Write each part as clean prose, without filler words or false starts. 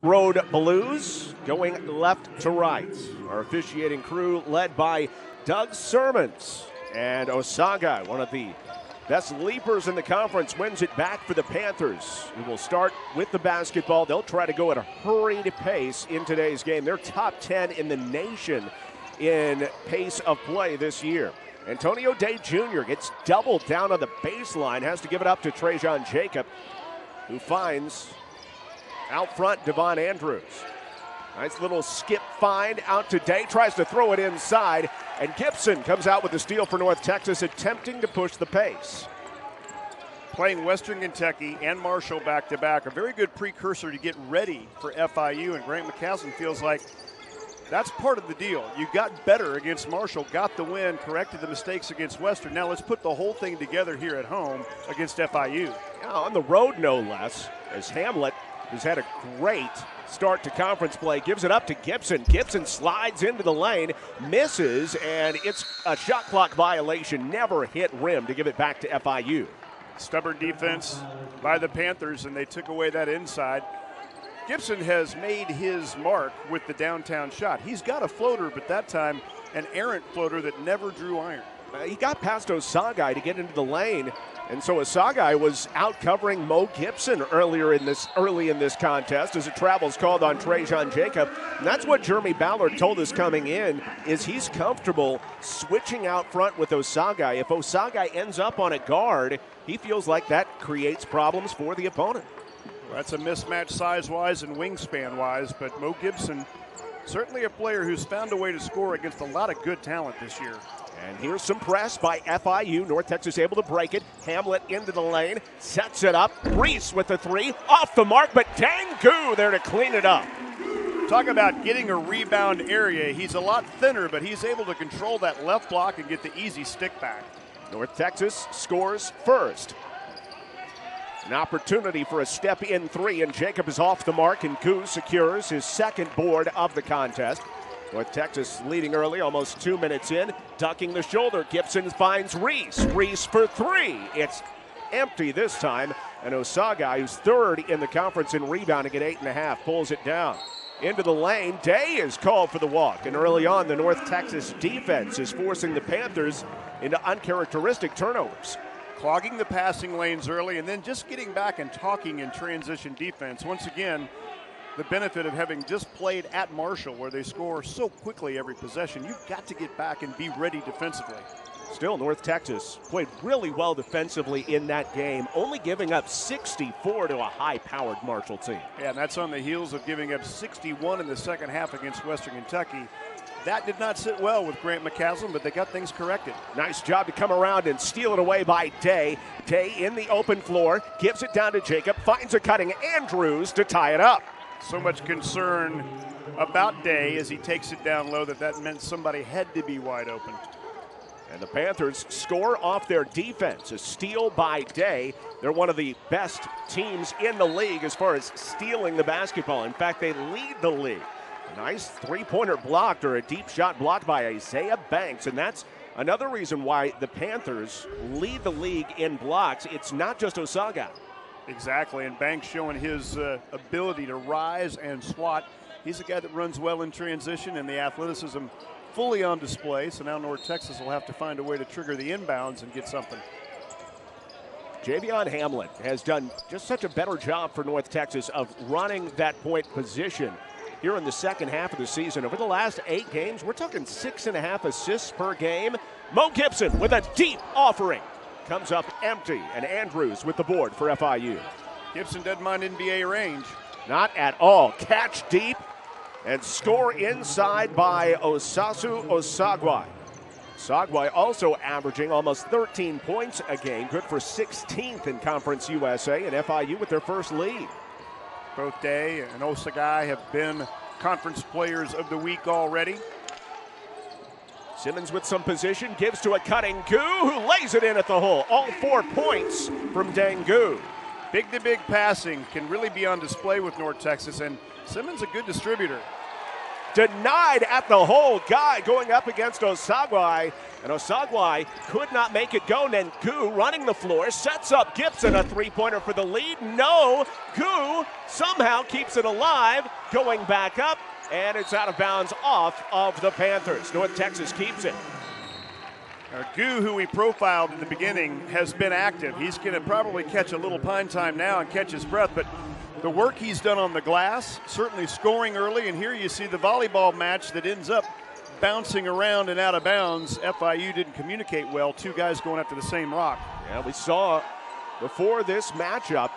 Road Blues going left to right. Our officiating crew led by Doug Sermons, and Osaga, one of the best leapers in the conference, wins it back for the Panthers, who will start with the basketball. They'll try to go at a hurried pace in today's game. They're top 10 in the nation in pace of play this year. Antonio Day Jr. gets doubled down on the baseline, has to give it up to Trajan Jacob, who finds out front Devon Andrews. Nice little skip find out to Day, tries to throw it inside, and Gibson comes out with the steal for North Texas, attempting to push the pace. Playing Western Kentucky and Marshall back-to-back, a very good precursor to get ready for FIU, and Grant McCaslin feels like that's part of the deal. You got better against Marshall, got the win, corrected the mistakes against Western. Now let's put the whole thing together here at home against FIU. Yeah, on the road no less, as Hamlet, who's had a great start to conference play, gives it up to Gibson. Gibson slides into the lane, misses, and it's a shot clock violation. Never hit rim to give it back to FIU. Stubborn defense by the Panthers, and they took away that inside. Gibson has made his mark with the downtown shot. He's got a floater, but that time an errant floater that never drew iron. He got past Osagai to get into the lane, and so Osagai was out covering Mo Gibson early in this contest as a travel's called on Trajan Jacob. And that's what Jeremy Ballard told us coming in, is he's comfortable switching out front with Osagai. If Osagai ends up on a guard, he feels like that creates problems for the opponent. Well, that's a mismatch size-wise and wingspan-wise, but Mo Gibson, certainly a player who's found a way to score against a lot of good talent this year. And here's some press by FIU. North Texas able to break it. Hamlet into the lane, sets it up. Reese with the three, off the mark, but Dangu there to clean it up. Talk about getting a rebound area. He's a lot thinner, but he's able to control that left block and get the easy stick back. North Texas scores first. An opportunity for a step-in three, and Jacob is off the mark, and Gu secures his second board of the contest. North Texas leading early, almost 2 minutes in, ducking the shoulder. Gibson finds Reese. Reese for three. It's empty this time, and Osagai, who's third in the conference in rebounding at 8.5, pulls it down. Into the lane, Day is called for the walk, and early on, the North Texas defense is forcing the Panthers into uncharacteristic turnovers. Clogging the passing lanes early and then just getting back and talking in transition defense. Once again, the benefit of having just played at Marshall, where they score so quickly every possession. You've got to get back and be ready defensively. Still, North Texas played really well defensively in that game, only giving up 64 to a high-powered Marshall team. Yeah, and that's on the heels of giving up 61 in the second half against Western Kentucky. That did not sit well with Grant McCaslin, but they got things corrected. Nice job to come around and steal it away by Day. Day in the open floor, gives it down to Jacob, finds a cutting Andrews to tie it up. So much concern about Day as he takes it down low that meant somebody had to be wide open. And the Panthers score off their defense. A steal by Day. They're one of the best teams in the league as far as stealing the basketball. In fact, they lead the league. A nice three-pointer blocked, or a deep shot blocked by Isaiah Banks. And that's another reason why the Panthers lead the league in blocks. It's not just Osaga. Exactly, and Banks showing his ability to rise and swat. He's a guy that runs well in transition, and the athleticism fully on display. So now North Texas will have to find a way to trigger the inbounds and get something. Javion Hamlet has done just such a better job for North Texas of running that point position here in the second half of the season. Over the last 8 games, we're talking 6.5 assists per game. Mo Gibson with a deep offering. Comes up empty, and Andrews with the board for FIU. Gibson doesn't mind NBA range. Not at all. Catch deep and score inside by Osasu Osagwai. Osagwai also averaging almost 13 points a game, good for 16th in Conference USA, and FIU with their first lead. Both Day and Osagai have been conference players of the week already. Simmons with some position, gives to a cutting Gu, who lays it in at the hole. All 4 points from Dangu. Big-to-big passing can really be on display with North Texas, and Simmons a good distributor. denied at the hole. Guy going up against Osagwai, and Osagwai could not make it go. And then Gu running the floor, sets up Gibson, a three-pointer for the lead. No, Gu somehow keeps it alive, going back up, and it's out of bounds off of the Panthers. North Texas keeps it. Gu, who we profiled in the beginning, has been active. He's going to probably catch a little pine time now and catch his breath, but the work he's done on the glass, certainly scoring early, and here you see the volleyball match that ends up bouncing around and out of bounds. FIU didn't communicate well, two guys going after the same rock. Yeah, we saw before this matchup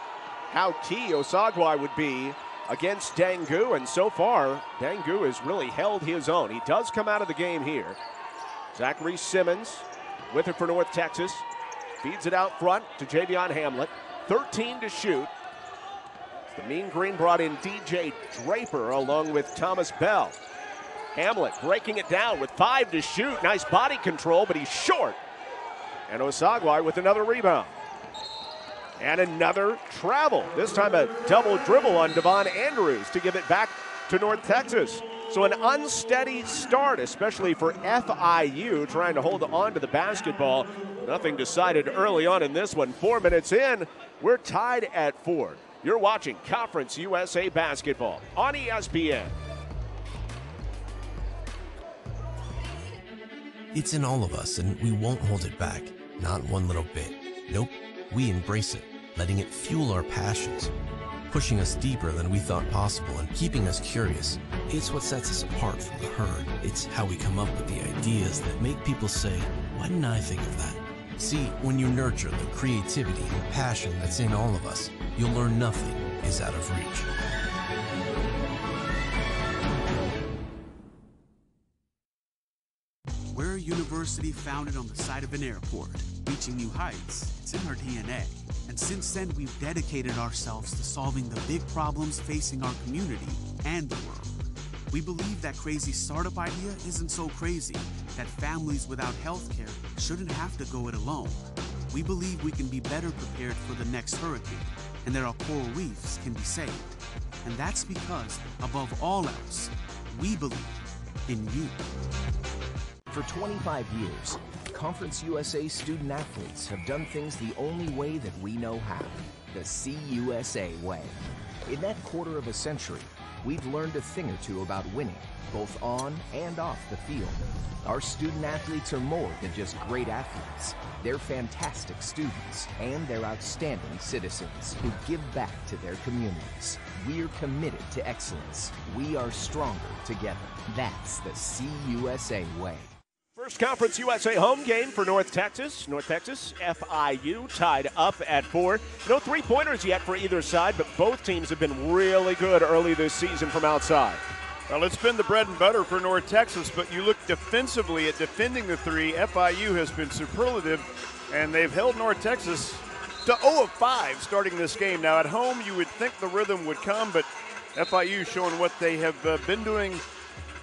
how key Osagwai would be against Dangu, and so far, Dangu has really held his own. He does come out of the game here. Zachary Simmons with it for North Texas. Feeds it out front to Javion Hamlet. 13 to shoot. The Mean Green brought in DJ Draper along with Thomas Bell. Hamlet breaking it down with 5 to shoot. Nice body control, but he's short. And Osagwai with another rebound. And another travel. This time a double dribble on Devon Andrews to give it back to North Texas. So an unsteady start, especially for FIU, trying to hold on to the basketball. Nothing decided early on in this one. 4 minutes in, we're tied at 4. You're watching Conference USA Basketball on ESPN. It's in all of us, and we won't hold it back. Not one little bit. Nope, we embrace it, letting it fuel our passions, pushing us deeper than we thought possible and keeping us curious. It's what sets us apart from the herd. It's how we come up with the ideas that make people say, why didn't I think of that? See, when you nurture the creativity and passion that's in all of us, you'll learn nothing is out of reach. We're a university founded on the site of an airport, reaching new heights. It's in our DNA. And since then, we've dedicated ourselves to solving the big problems facing our community and the world. We believe that crazy startup idea isn't so crazy, that families without health care shouldn't have to go it alone. We believe we can be better prepared for the next hurricane, and that our coral reefs can be saved. And that's because, above all else, we believe in you. For 25 years, Conference USA student athletes have done things the only way that we know how, the CUSA way. In that quarter of a century, we've learned a thing or two about winning, both on and off the field. Our student athletes are more than just great athletes. They're fantastic students, and they're outstanding citizens who give back to their communities. We're committed to excellence. We are stronger together. That's the CUSA way. First Conference USA home game for North Texas. North Texas, FIU tied up at 4. No three-pointers yet for either side, but both teams have been really good early this season from outside. Well, it's been the bread and butter for North Texas, but you look defensively at defending the three. FIU has been superlative, and they've held North Texas to 0 of 5 starting this game. Now, at home, you would think the rhythm would come, but FIU showing what they have been doing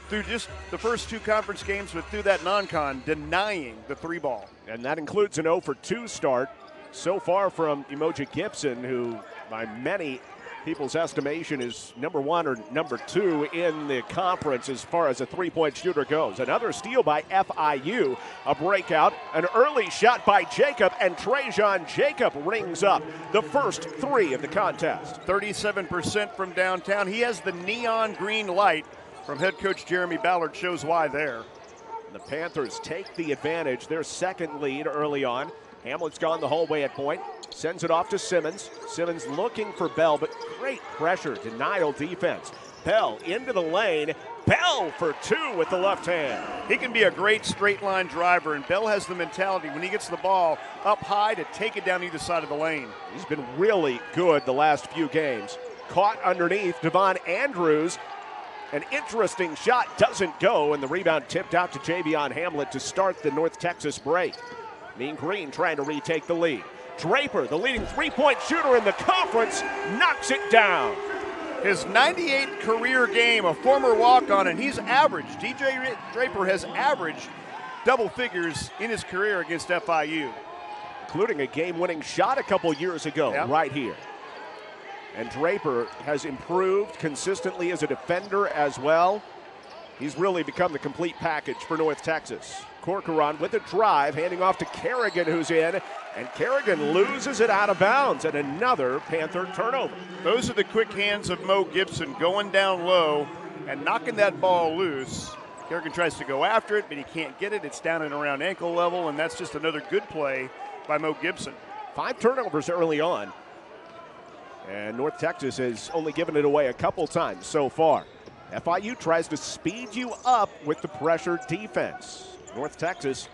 through just the first 2 conference games, but through that non-con, denying the 3-ball. And that includes an 0 for 2 start so far from Emoji Gibson, who by many people's estimation is number 1 or number 2 in the conference as far as a three-point shooter goes. Another steal by FIU, a breakout, an early shot by Jacob, and Trajan Jacob rings up the first 3 of the contest. 37% from downtown. He has the neon green light from head coach Jeremy Ballard, shows why there. The Panthers take the advantage, their second lead early on. Hamlet's gone the whole way at point, sends it off to Simmons. Simmons looking for Bell, but great pressure, denial defense. Bell into the lane, Bell for 2 with the left hand. He can be a great straight line driver, and Bell has the mentality when he gets the ball up high to take it down either side of the lane. He's been really good the last few games. Caught underneath Devon Andrews. An interesting shot doesn't go, and the rebound tipped out to Javion Hamlet to start the North Texas break. Mean Green trying to retake the lead. Draper, the leading three-point shooter in the conference, knocks it down. His 98th career game, a former walk-on, and he's averaged. DJ Draper has averaged double figures in his career against FIU. Including a game-winning shot a couple years ago, right here. And Draper has improved consistently as a defender as well. He's really become the complete package for North Texas. Corcoran with a drive, handing off to Kerrigan, who's in, and Kerrigan loses it out of bounds, and another Panther turnover. Those are the quick hands of Mo Gibson, going down low and knocking that ball loose. Kerrigan tries to go after it, but he can't get it. It's down and around ankle level, and that's just another good play by Mo Gibson. 5 turnovers early on, and North Texas has only given it away a couple times so far. FIU tries to speed you up with the pressure defense. North Texas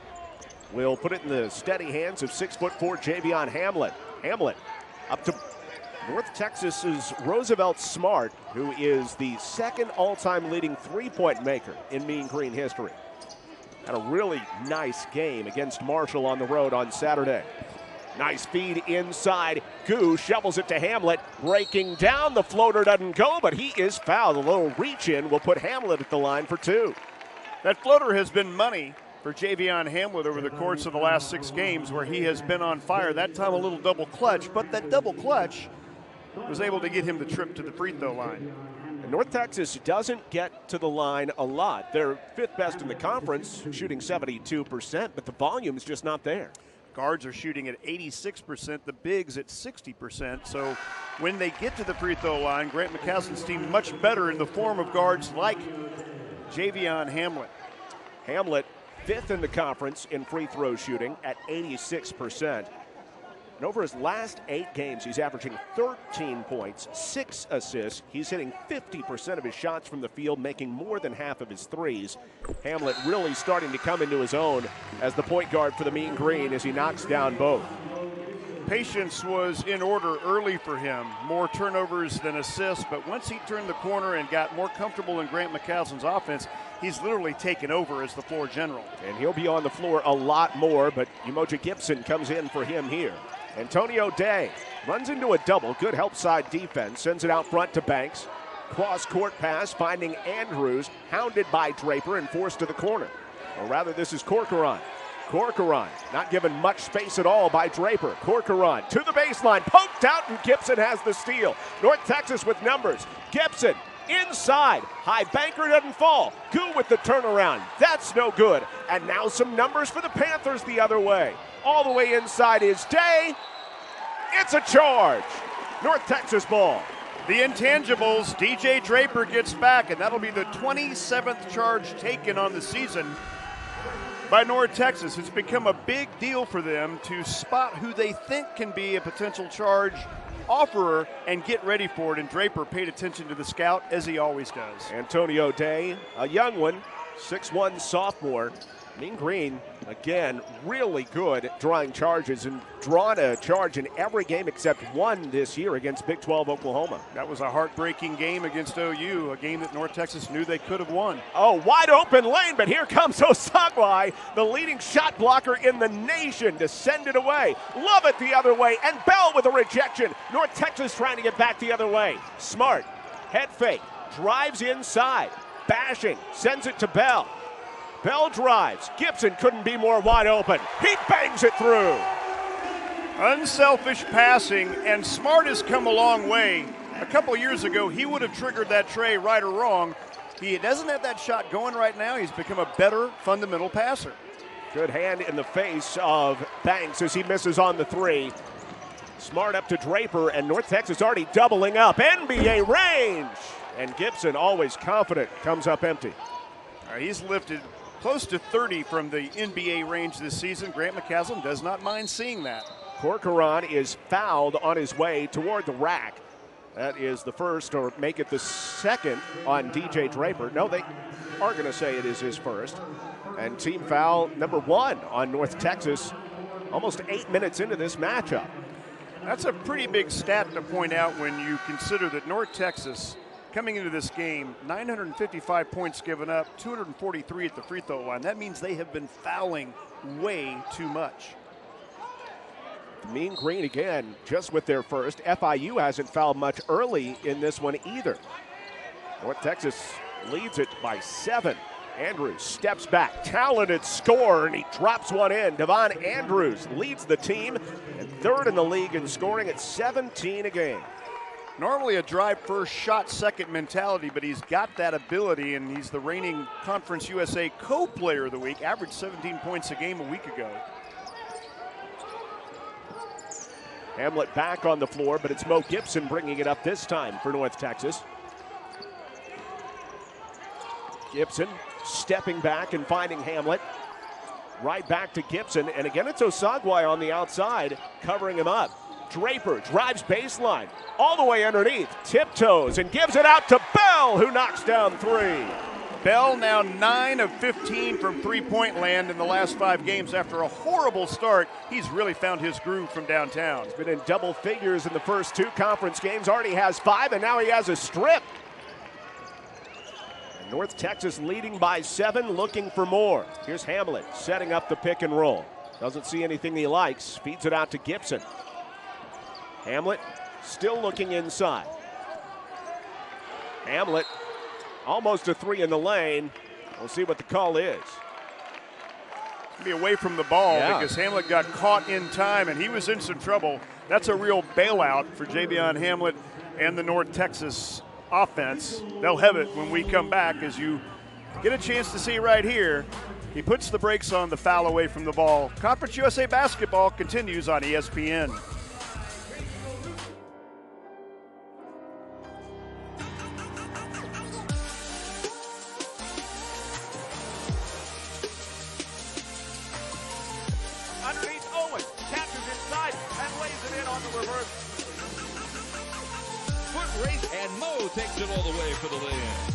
will put it in the steady hands of 6'4" Javion Hamlet. Hamlet up to North Texas's Roosevelt Smart, who is the second all-time leading three-point maker in Mean Green history. Had a really nice game against Marshall on the road on Saturday. Nice feed inside. Gu shovels it to Hamlet. Breaking down, the floater doesn't go, but he is fouled. A little reach-in will put Hamlet at the line for 2. That floater has been money for Javion Hamlet over the course of the last 6 games, where he has been on fire. That time a little double clutch, but that double clutch was able to get him the trip to the free throw line. And North Texas doesn't get to the line a lot. They're 5th best in the conference, shooting 72%, but the volume's just not there. Guards are shooting at 86%, the bigs at 60%. So when they get to the free throw line, Grant McCaslin's team much better in the form of guards like Javion Hamlet. Hamlet 5th in the conference in free throw shooting at 86%. And over his last 8 games, he's averaging 13 points, 6 assists. He's hitting 50% of his shots from the field, making more than half of his threes. Hamlet really starting to come into his own as the point guard for the Mean Green as he knocks down both. Patience was in order early for him. More turnovers than assists, but once he turned the corner and got more comfortable in Grant McCaslin's offense, he's literally taken over as the floor general. And he'll be on the floor a lot more, but Umoja Gibson comes in for him here. Antonio Day runs into a double. Good help side defense. Sends it out front to Banks. Cross-court pass, finding Andrews, hounded by Draper and forced to the corner. Or rather, this is Corcoran. Corcoran not given much space at all by Draper. Corcoran to the baseline, poked out, and Gibson has the steal. North Texas with numbers. Gibson inside. High banker doesn't fall. Gu with the turnaround. That's no good. And now some numbers for the Panthers the other way. All the way inside is Day. It's a charge. North Texas ball. The intangibles, DJ Draper gets back, and that'll be the 27th charge taken on the season by North Texas. It's become a big deal for them to spot who they think can be a potential charge offerer and get ready for it, and Draper paid attention to the scout, as he always does. Antonio Day, a young one, 6'1" sophomore. Mean Green, again, really good drawing charges and drawn a charge in every game except one this year against Big 12 Oklahoma. That was a heartbreaking game against OU, a game that North Texas knew they could have won. Oh, wide open lane, but here comes Osagwai, the leading shot blocker in the nation, to send it away. Love it the other way, and Bell with a rejection. North Texas trying to get back the other way. Smart, head fake, drives inside, bashing, sends it to Bell. Bell drives. Gibson couldn't be more wide open. He bangs it through. Unselfish passing, and Smart has come a long way. A couple years ago, he would have triggered that tray right or wrong. He doesn't have that shot going right now. He's become a better fundamental passer. Good hand in the face of Banks as he misses on the 3. Smart up to Draper, and North Texas already doubling up. NBA range. And Gibson, always confident, comes up empty. He's lifted close to 30 from the NBA range this season. Grant McCaslin does not mind seeing that. Corcoran is fouled on his way toward the rack. That is the first, or make it the second, on DJ Draper. No, they are going to say it is his first. And team foul number 1 on North Texas, almost 8 minutes into this matchup. That's a pretty big stat to point out when you consider that North Texas, coming into this game, 955 points given up, 243 at the free throw line. That means they have been fouling way too much. Mean Green again, just with their first. FIU hasn't fouled much early in this one either. North Texas leads it by 7. Andrews steps back, talented scorer, and he drops one in. Devon Andrews leads the team and 3rd in the league in scoring at 17 a game. Normally a drive first, shot second mentality, but he's got that ability, and he's the reigning Conference USA co-player of the week, averaged 17 points a game a week ago. Hamlet back on the floor, but it's Mo Gibson bringing it up this time for North Texas. Gibson stepping back and finding Hamlet. Right back to Gibson, and again it's Osagwai on the outside, covering him up. Draper drives baseline, all the way underneath, tiptoes, and gives it out to Bell, who knocks down 3. Bell now 9 of 15 from three-point land in the last 5 games. After a horrible start, he's really found his groove from downtown. He's been in double figures in the first 2 conference games, already has 5, and now he has a strip. North Texas leading by 7, looking for more. Here's Hamlet setting up the pick and roll. Doesn't see anything he likes, feeds it out to Gibson. Hamlet still looking inside. Hamlet almost a 3 in the lane. We'll see what the call is. Be away from the ball because Hamlet got caught in time and he was in some trouble. That's a real bailout for Javion Hamlet and the North Texas offense. They'll have it when we come back, as you get a chance to see right here. He puts the brakes on the foul away from the ball. Conference USA basketball continues on ESPN. Underneath Owen, catches inside and lays it in on the reverse. Foot race, and Mo takes it all the way for the lay-in.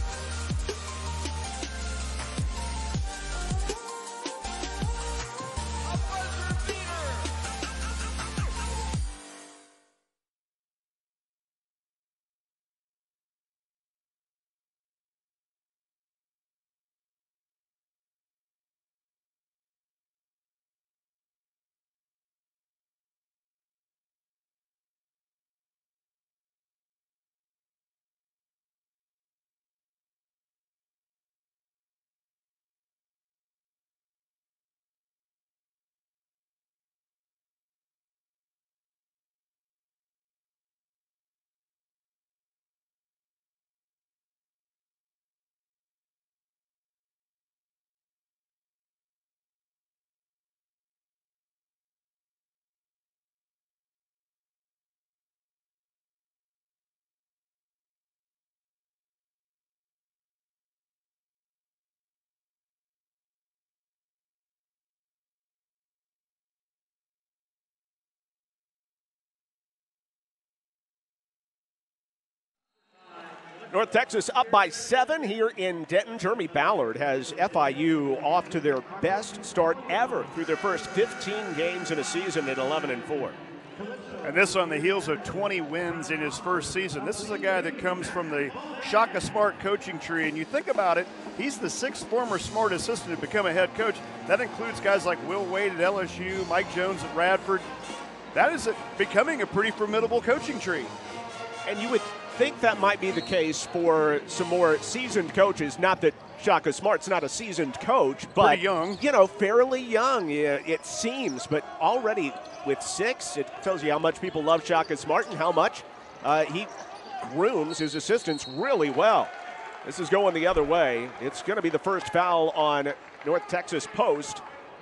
North Texas up by 7 here in Denton. Jeremy Ballard has FIU off to their best start ever through their first 15 games in a season at 11-4. And this on the heels of 20 wins in his first season. This is a guy that comes from the Shaka Smart coaching tree, and you think about it, he's the 6th former Smart assistant to become a head coach. That includes guys like Will Wade at LSU, Mike Jones at Radford. That is becoming a pretty formidable coaching tree. And you would think that might be the case for some more seasoned coaches. Not that Shaka Smart's not a seasoned coach, but pretty young. You know, fairly young, it seems. But already with 6, it tells you how much people love Shaka Smart and how much he grooms his assistants really well. This is going the other way. It's going to be the first foul on North Texas post.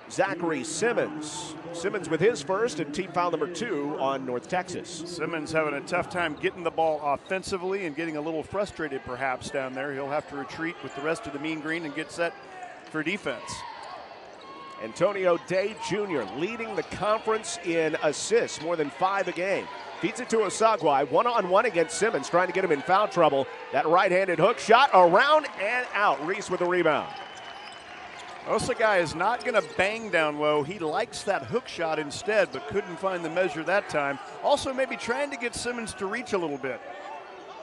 Zachary Simmons. Simmons with his first, and team foul number 2 on North Texas. Simmons having a tough time getting the ball offensively and getting a little frustrated perhaps down there. He'll have to retreat with the rest of the Mean Green and get set for defense. Antonio Day Jr. leading the conference in assists, more than 5 a game. Feeds it to Osagwai, one-on-one against Simmons, trying to get him in foul trouble. That right-handed hook shot around and out. Reese with a rebound. Osagai is not going to bang down low. He likes that hook shot instead, but couldn't find the measure that time. Also maybe trying to get Simmons to reach a little bit.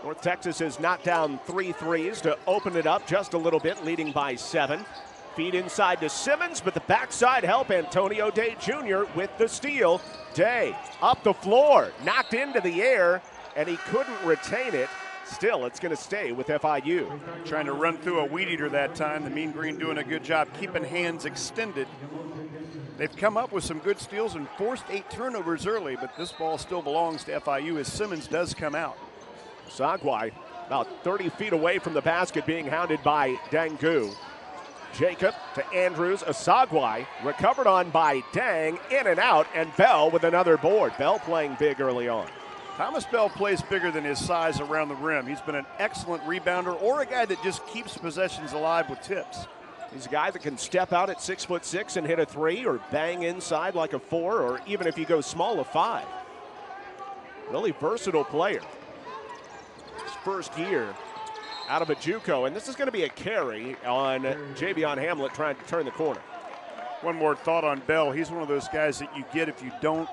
North Texas has knocked down 3 threes to open it up just a little bit, leading by 7. Feed inside to Simmons, but the backside help. Antonio Day Jr. with the steal. Day up the floor, knocked into the air, and he couldn't retain it. Still, it's going to stay with FIU. Trying to run through a weed eater that time. The Mean Green doing a good job keeping hands extended. They've come up with some good steals and forced 8 turnovers early, but this ball still belongs to FIU as Simmons does come out. Sagwai about 30 feet away from the basket, being hounded by Dangu. Jacob to Andrews. Asagwai recovered on by Dang, in and out, and Bell with another board. Bell playing big early on. Thomas Bell plays bigger than his size around the rim. He's been an excellent rebounder, or a guy that just keeps possessions alive with tips. He's a guy that can step out at 6'6" and hit a 3, or bang inside like a 4, or even if you go small, a 5. Really versatile player. His first year out of a JUCO, and this is going to be a carry on Javion Hamlet trying to turn the corner. One more thought on Bell. He's one of those guys that you get if you don't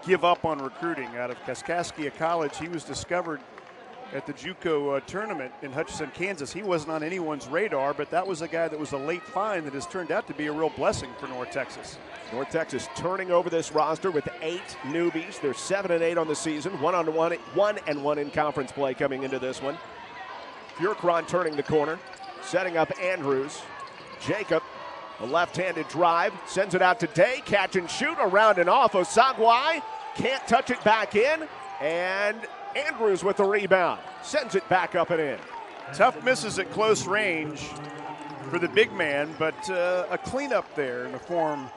give up on recruiting. Out of Kaskaskia College, he was discovered at the JUCO tournament in Hutchinson, Kansas. He wasn't on anyone's radar, but that was a guy that was a late find that has turned out to be a real blessing for North Texas. North Texas turning over this roster with 8 newbies. They're 7-8 on the season, 1-1 in conference play coming into this one. Furcron turning the corner, setting up Andrews. Jacob, a left-handed drive, sends it out to Day, catch and shoot, around and off. Osagwai can't touch it back in, and Andrews with the rebound, sends it back up and in. Tough misses at close range for the big man, but a cleanup there in the form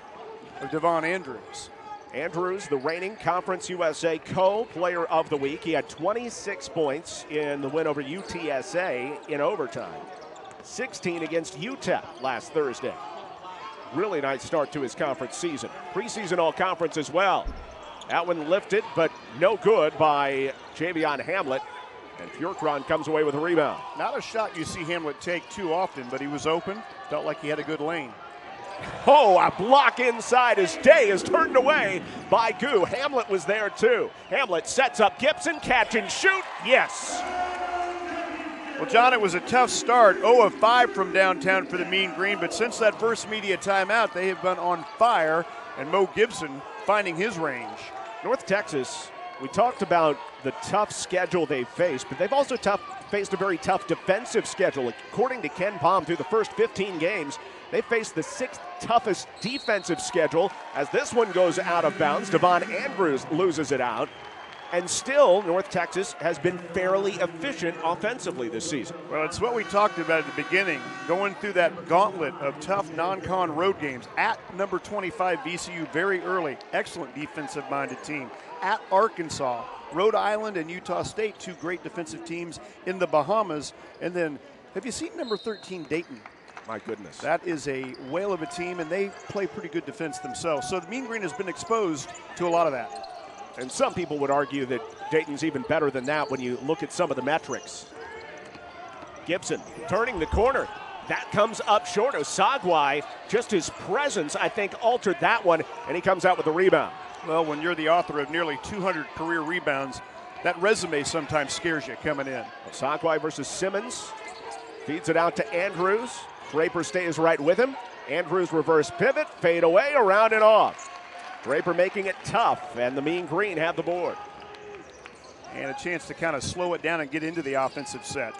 of Devon Andrews. Andrews, the reigning Conference USA co-player of the week. He had 26 points in the win over UTSA in overtime. 16 against UTEP last Thursday. Really nice start to his conference season. Preseason all-conference as well. That one lifted, but no good by Javion Hamlet. And Furcron comes away with a rebound. Not a shot you see Hamlet take too often, but he was open. Felt like he had a good lane. Oh, a block inside as Day is turned away by Gu. Hamlet was there too. Hamlet sets up Gibson, catch and shoot, yes. Well, John, it was a tough start, 0 of 5 from downtown for the Mean Green, but since that first media timeout, they have been on fire, and Mo Gibson finding his range. North Texas, we talked about the tough schedule they faced, but they've also faced a very tough defensive schedule. According to Ken Palm, through the first 15 games, they faced the 6th toughest defensive schedule as this one goes out of bounds. Devon Andrews loses it out. And still, North Texas has been fairly efficient offensively this season. Well, it's what we talked about at the beginning, going through that gauntlet of tough non-con road games. At number 25 VCU very early, excellent defensive-minded team. At Arkansas, Rhode Island, and Utah State, 2 great defensive teams in the Bahamas. And then, have you seen number 13 Dayton? My goodness. That is a whale of a team, and they play pretty good defense themselves. So the Mean Green has been exposed to a lot of that. And some people would argue that Dayton's even better than that when you look at some of the metrics. Gibson turning the corner. That comes up short. Osagwai, just his presence, I think, altered that one, and he comes out with the rebound. Well, when you're the author of nearly 200 career rebounds, that resume sometimes scares you coming in. Osagwai versus Simmons. Feeds it out to Andrews. Draper stays right with him. Andrews reverse pivot, fade away, around and off. Draper making it tough, and the Mean Green have the board. And a chance to kind of slow it down and get into the offensive set.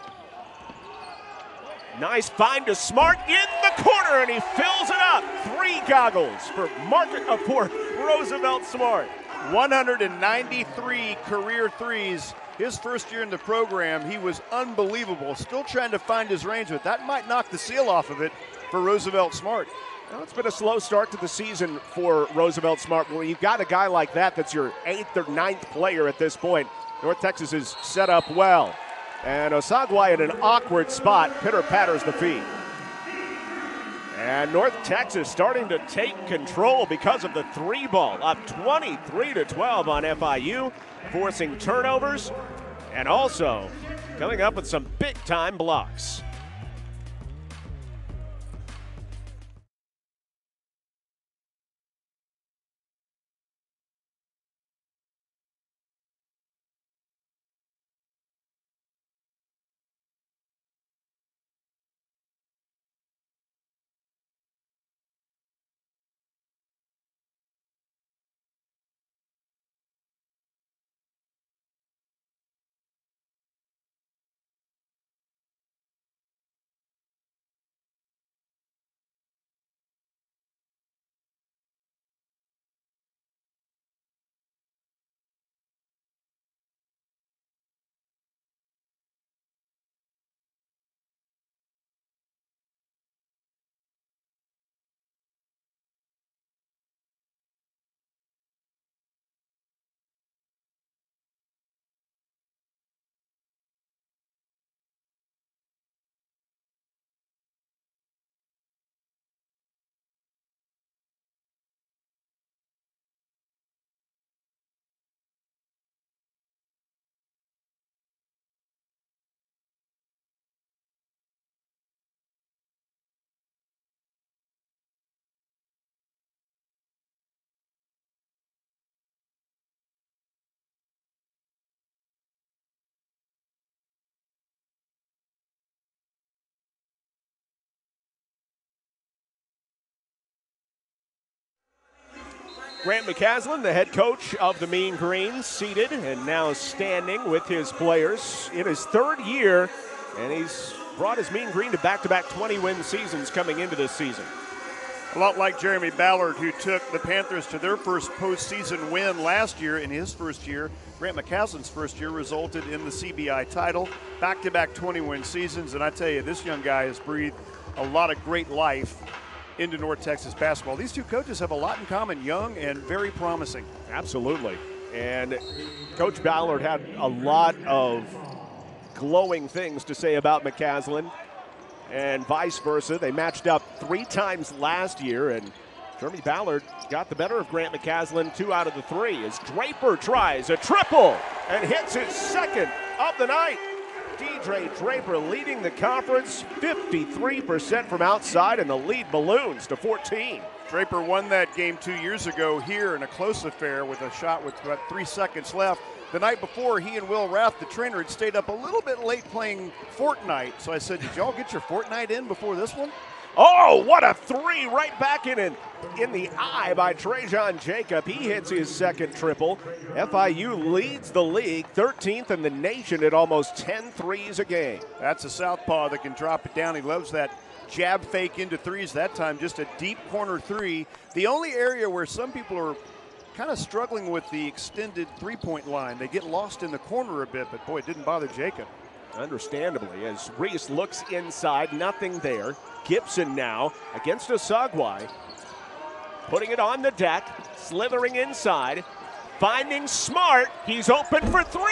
Nice find to Smart in the corner, and he fills it up. 3 goggles for Roosevelt Smart. 193 career threes. His first year in the program, he was unbelievable. Still trying to find his range, but that might knock the seal off of it for Roosevelt Smart. Well, it's been a slow start to the season for Roosevelt Smart. When you've got a guy like that that's your 8th or 9th player at this point, North Texas is set up well. And Osagwai in an awkward spot, pitter-patters the feet. And North Texas starting to take control because of the 3 ball, up 23-12 on FIU, forcing turnovers and also coming up with some big-time blocks. Grant McCaslin, the head coach of the Mean Green, seated and now standing with his players in his third year, and he's brought his Mean Green to back-to-back 20-win seasons coming into this season. A lot like Jeremy Ballard, who took the Panthers to their first postseason win last year. In his first year, Grant McCaslin's first year resulted in the CBI title, back-to-back 20-win seasons, and I tell you, this young guy has breathed a lot of great life into North Texas basketball. These two coaches have a lot in common, young and very promising. Absolutely. And Coach Ballard had a lot of glowing things to say about McCaslin and vice versa. They matched up 3 times last year, and Jeremy Ballard got the better of Grant McCaslin 2 out of the 3 as Draper tries a triple and hits his second of the night. DJ Draper leading the conference, 53% from outside, and the lead balloons to 14. Draper won that game 2 years ago here in a close affair with a shot with about 3 seconds left. The night before, he and Will Rath, the trainer, had stayed up a little bit late playing Fortnite. So I said, did y'all get your Fortnite in before this one? Oh, what a 3 right back in the eye by Trajan Jacob. He hits his second triple. FIU leads the league, 13th in the nation at almost 10 threes a game. That's a southpaw that can drop it down. He loves that jab fake into threes. That time just a deep corner 3. The only area where some people are kind of struggling with the extended three-point line. They get lost in the corner a bit, but boy, it didn't bother Jacob. Understandably, as Reese looks inside, nothing there. Gibson now against Osagwai, putting it on the deck, slithering inside, finding Smart. He's open for 3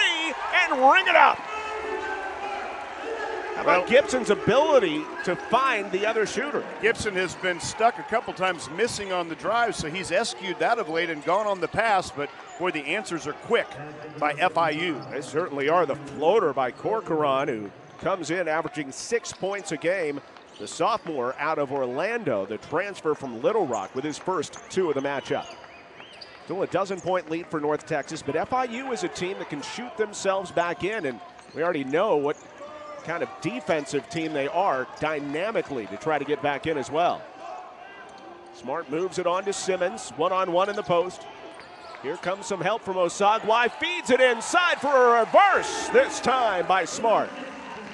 and ring it up. How about Gibson's ability to find the other shooter? Gibson has been stuck a couple times missing on the drive, so he's SQ'd that of late and gone on the pass, but boy, the answers are quick by FIU. They certainly are. The floater by Corcoran, who comes in averaging 6 points a game. The sophomore out of Orlando, the transfer from Little Rock, with his first 2 of the matchup. Still a 12-point lead for North Texas, but FIU is a team that can shoot themselves back in, and we already know what kind of defensive team they are dynamically to try to get back in as well. Smart moves it on to Simmons, one-on-one in the post. Here comes some help from Osagwai, feeds it inside for a reverse, this time by Smart.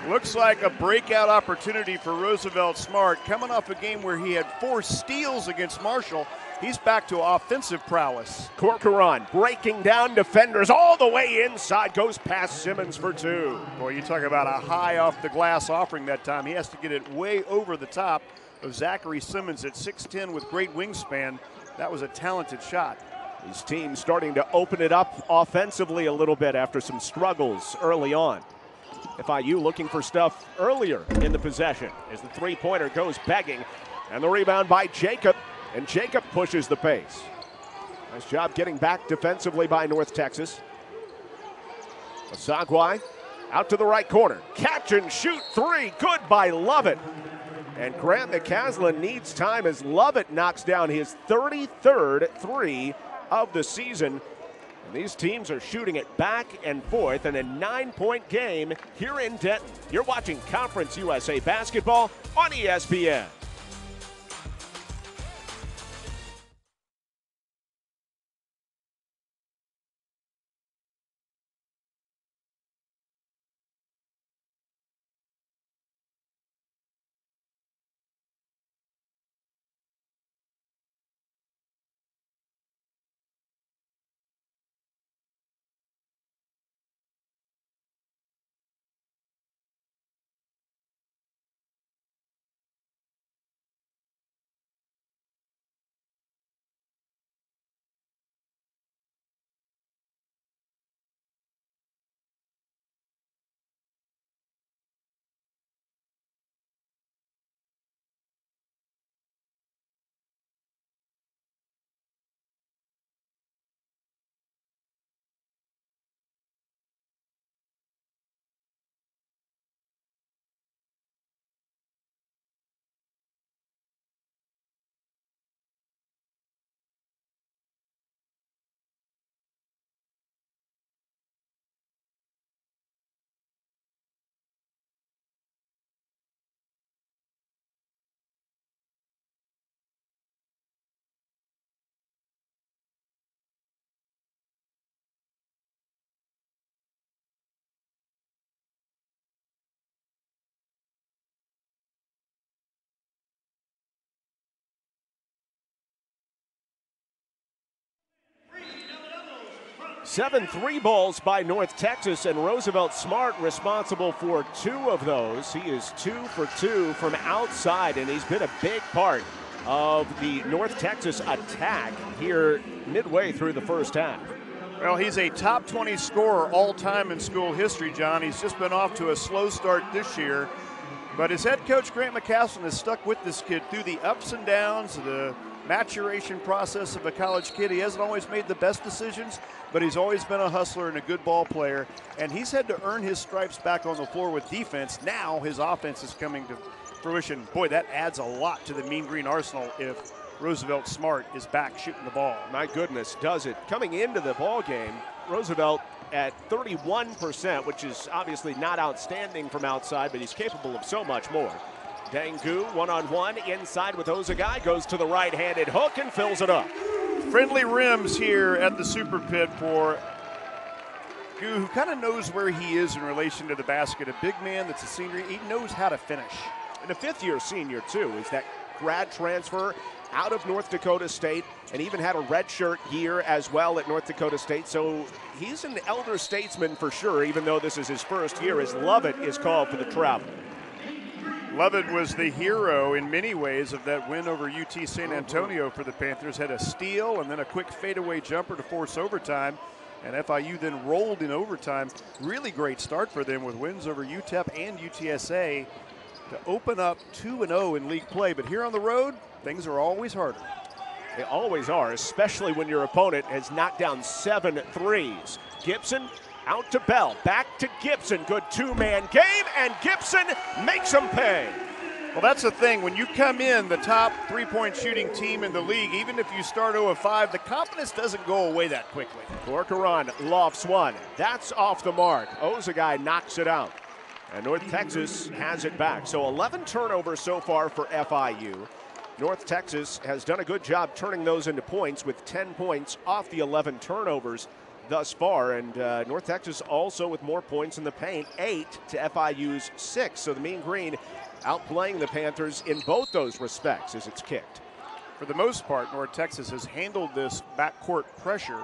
Looks like a breakout opportunity for Roosevelt Smart, coming off a game where he had 4 steals against Marshall. He's back to offensive prowess. Corcoran breaking down defenders all the way inside, goes past Simmons for 2. Boy, you talk about a high off the glass offering that time. He has to get it way over the top of Zachary Simmons at 6'10" with great wingspan. That was a talented shot. His team starting to open it up offensively a little bit after some struggles early on. FIU looking for stuff earlier in the possession as the three-pointer goes begging, and the rebound by Jacob. And Jacob pushes the pace. Nice job getting back defensively by North Texas. Osagwai out to the right corner. Catch and shoot 3. Good by Lovett. And Grant McCaslin needs time as Lovett knocks down his 33rd 3 of the season. And these teams are shooting it back and forth in a 9-point game here in Denton. You're watching Conference USA basketball on ESPN. 7 3-balls by North Texas, and Roosevelt Smart responsible for 2 of those. He is 2 for 2 from outside, and he's been a big part of the North Texas attack here midway through the first half. Well, he's a top 20 scorer all time in school history, John. He's just been off to a slow start this year, but his head coach, Grant McCaslin, has stuck with this kid through the ups and downs, the maturation process of a college kid. He hasn't always made the best decisions, but he's always been a hustler and a good ball player, and he's had to earn his stripes back on the floor with defense. Now his offense is coming to fruition. Boy, that adds a lot to the Mean Green arsenal if Roosevelt Smart is back shooting the ball. My goodness, does it. Coming into the ball game, Roosevelt at 31%, which is obviously not outstanding from outside, but he's capable of so much more. Dangu one-on-one inside with Ozagai, goes to the right-handed hook and fills it up. Friendly rims here at the Super Pit for Gu, who kind of knows where he is in relation to the basket. A big man that's a senior, he knows how to finish. And a fifth-year senior, too, is that grad transfer out of North Dakota State, and even had a redshirt year as well at North Dakota State. So he's an elder statesman for sure, even though this is his first year, as Lovett is called for the travel. Lovett was the hero in many ways of that win over UT San Antonio for the Panthers. Had a steal and then a quick fadeaway jumper to force overtime. And FIU then rolled in overtime. Really great start for them with wins over UTEP and UTSA to open up 2-0 in league play. But here on the road, things are always harder. They always are, especially when your opponent has knocked down 7 threes. Gibson out to Bell, back to Gibson. Good two-man game, and Gibson makes them pay. Well, that's the thing. When you come in the top three-point shooting team in the league, even if you start 0-5, the confidence doesn't go away that quickly. Corcoran lofts one. That's off the mark. Ozagai knocks it out. And North Texas has it back. So 11 turnovers so far for FIU. North Texas has done a good job turning those into points with 10 points off the 11 turnovers thus far. And North Texas also with more points in the paint, 8 to FIU's 6. So the Mean Green outplaying the Panthers in both those respects as it's kicked. For the most part, North Texas has handled this backcourt pressure,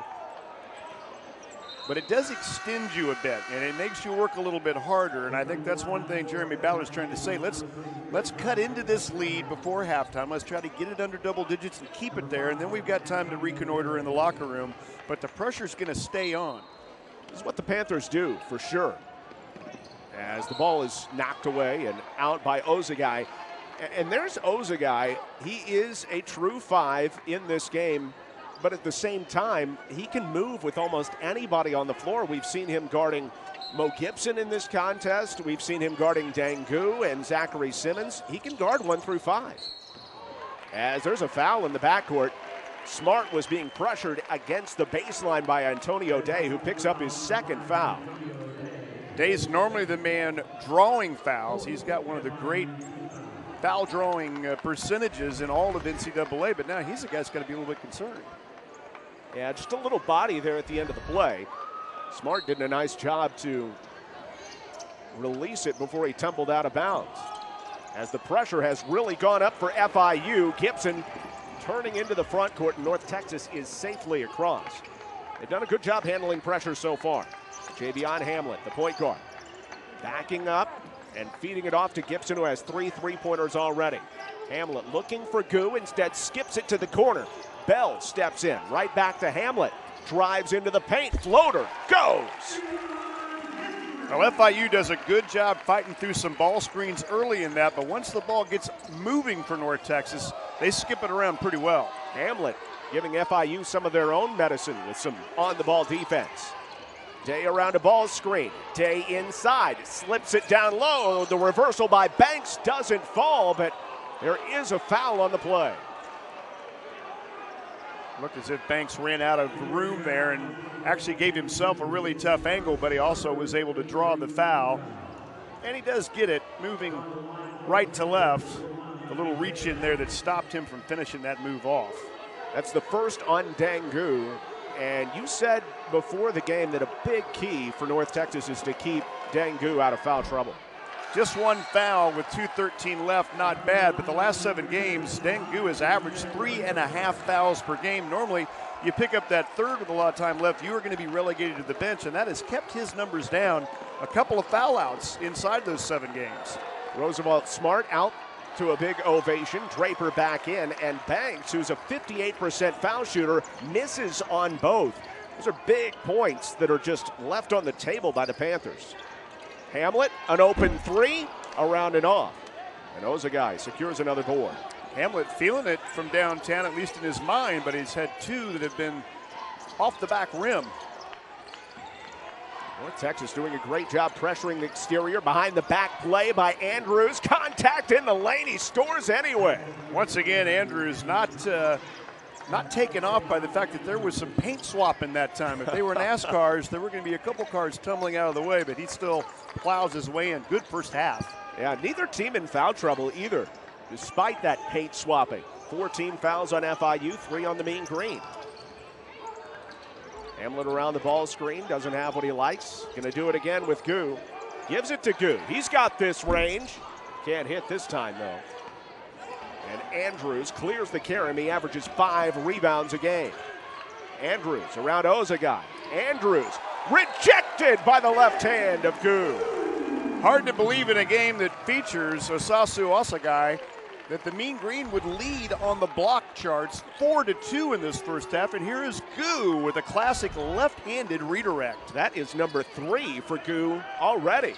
but it does extend you a bit, and it makes you work a little bit harder. And I think that's one thing Jeremy Ballard's trying to say. Let's cut into this lead before halftime. Let's try to get it under double digits and keep it there, and then we've got time to reconnoiter in the locker room. But the pressure's going to stay on. This is what the Panthers do, for sure. As the ball is knocked away and out by Ozagai. And there's Ozagai. He is a true 5 in this game. But at the same time, he can move with almost anybody on the floor. We've seen him guarding Mo Gibson in this contest. We've seen him guarding Dangu and Zachary Simmons. He can guard 1 through 5. As there's a foul in the backcourt. Smart was being pressured against the baseline by Antonio Day, who picks up his 2nd foul. Day's normally the man drawing fouls. He's got one of the great foul drawing percentages in all of NCAA, but now he's the guy that's got to be a little bit concerned. Yeah, just a little body there at the end of the play. Smart did a nice job to release it before he tumbled out of bounds. As the pressure has really gone up for FIU, Gibson turning into the front court, and North Texas is safely across. They've done a good job handling pressure so far. Javion Hamlet, the point guard, backing up and feeding it off to Gibson, who has 3 three-pointers already. Hamlet looking for Gu, instead skips it to the corner. Bell steps in, right back to Hamlet. Drives into the paint, floater, goes! Well, FIU does a good job fighting through some ball screens early in that, but once the ball gets moving for North Texas, they skip it around pretty well. Hamlet giving FIU some of their own medicine with some on-the-ball defense. Day around a ball screen. Day inside, slips it down low. The reversal by Banks doesn't fall, but there is a foul on the play. Looked as if Banks ran out of room there and actually gave himself a really tough angle, but he also was able to draw the foul. And he does get it moving right to left. A little reach in there that stopped him from finishing that move off. That's the first on Dangu. And you said before the game that a big key for North Texas is to keep Dangu out of foul trouble. Just one foul with 2:13 left, not bad, but the last 7 games, Dangu has averaged 3.5 fouls per game. Normally, you pick up that third with a lot of time left, you are going to be relegated to the bench, and that has kept his numbers down. A couple of foul outs inside those 7 games. Roosevelt Smart out to a big ovation. Draper back in, and Banks, who's a 58% foul shooter, misses on both. Those are big points that are just left on the table by the Panthers. Hamlet, an open 3, around and off. And Ozagai secures another board. Hamlet feeling it from downtown, at least in his mind, but he's had 2 that have been off the back rim. North Texas doing a great job pressuring the exterior. Behind the back play by Andrews. Contact in the lane. He scores anyway. Once again, Andrews not taken off by the fact that there was some paint swapping that time. If they were NASCARs, there were going to be a couple cars tumbling out of the way, but he still plows his way in. Good first half. Yeah, neither team in foul trouble either, despite that paint swapping. 14 fouls on FIU, 3 on the Mean Green. Hamlet around the ball screen, doesn't have what he likes. Gonna do it again with Gu. Gives it to Gu. He's got this range. Can't hit this time though. And Andrews clears the carom. He averages 5 rebounds a game. Andrews around Ozagai. Andrews rejected by the left hand of Gu. Hard to believe in a game that features Osasu Osagai that the Mean Green would lead on the block charts 4-2 in this first half. And here is Gu with a classic left-handed redirect. That is number 3 for Gu already.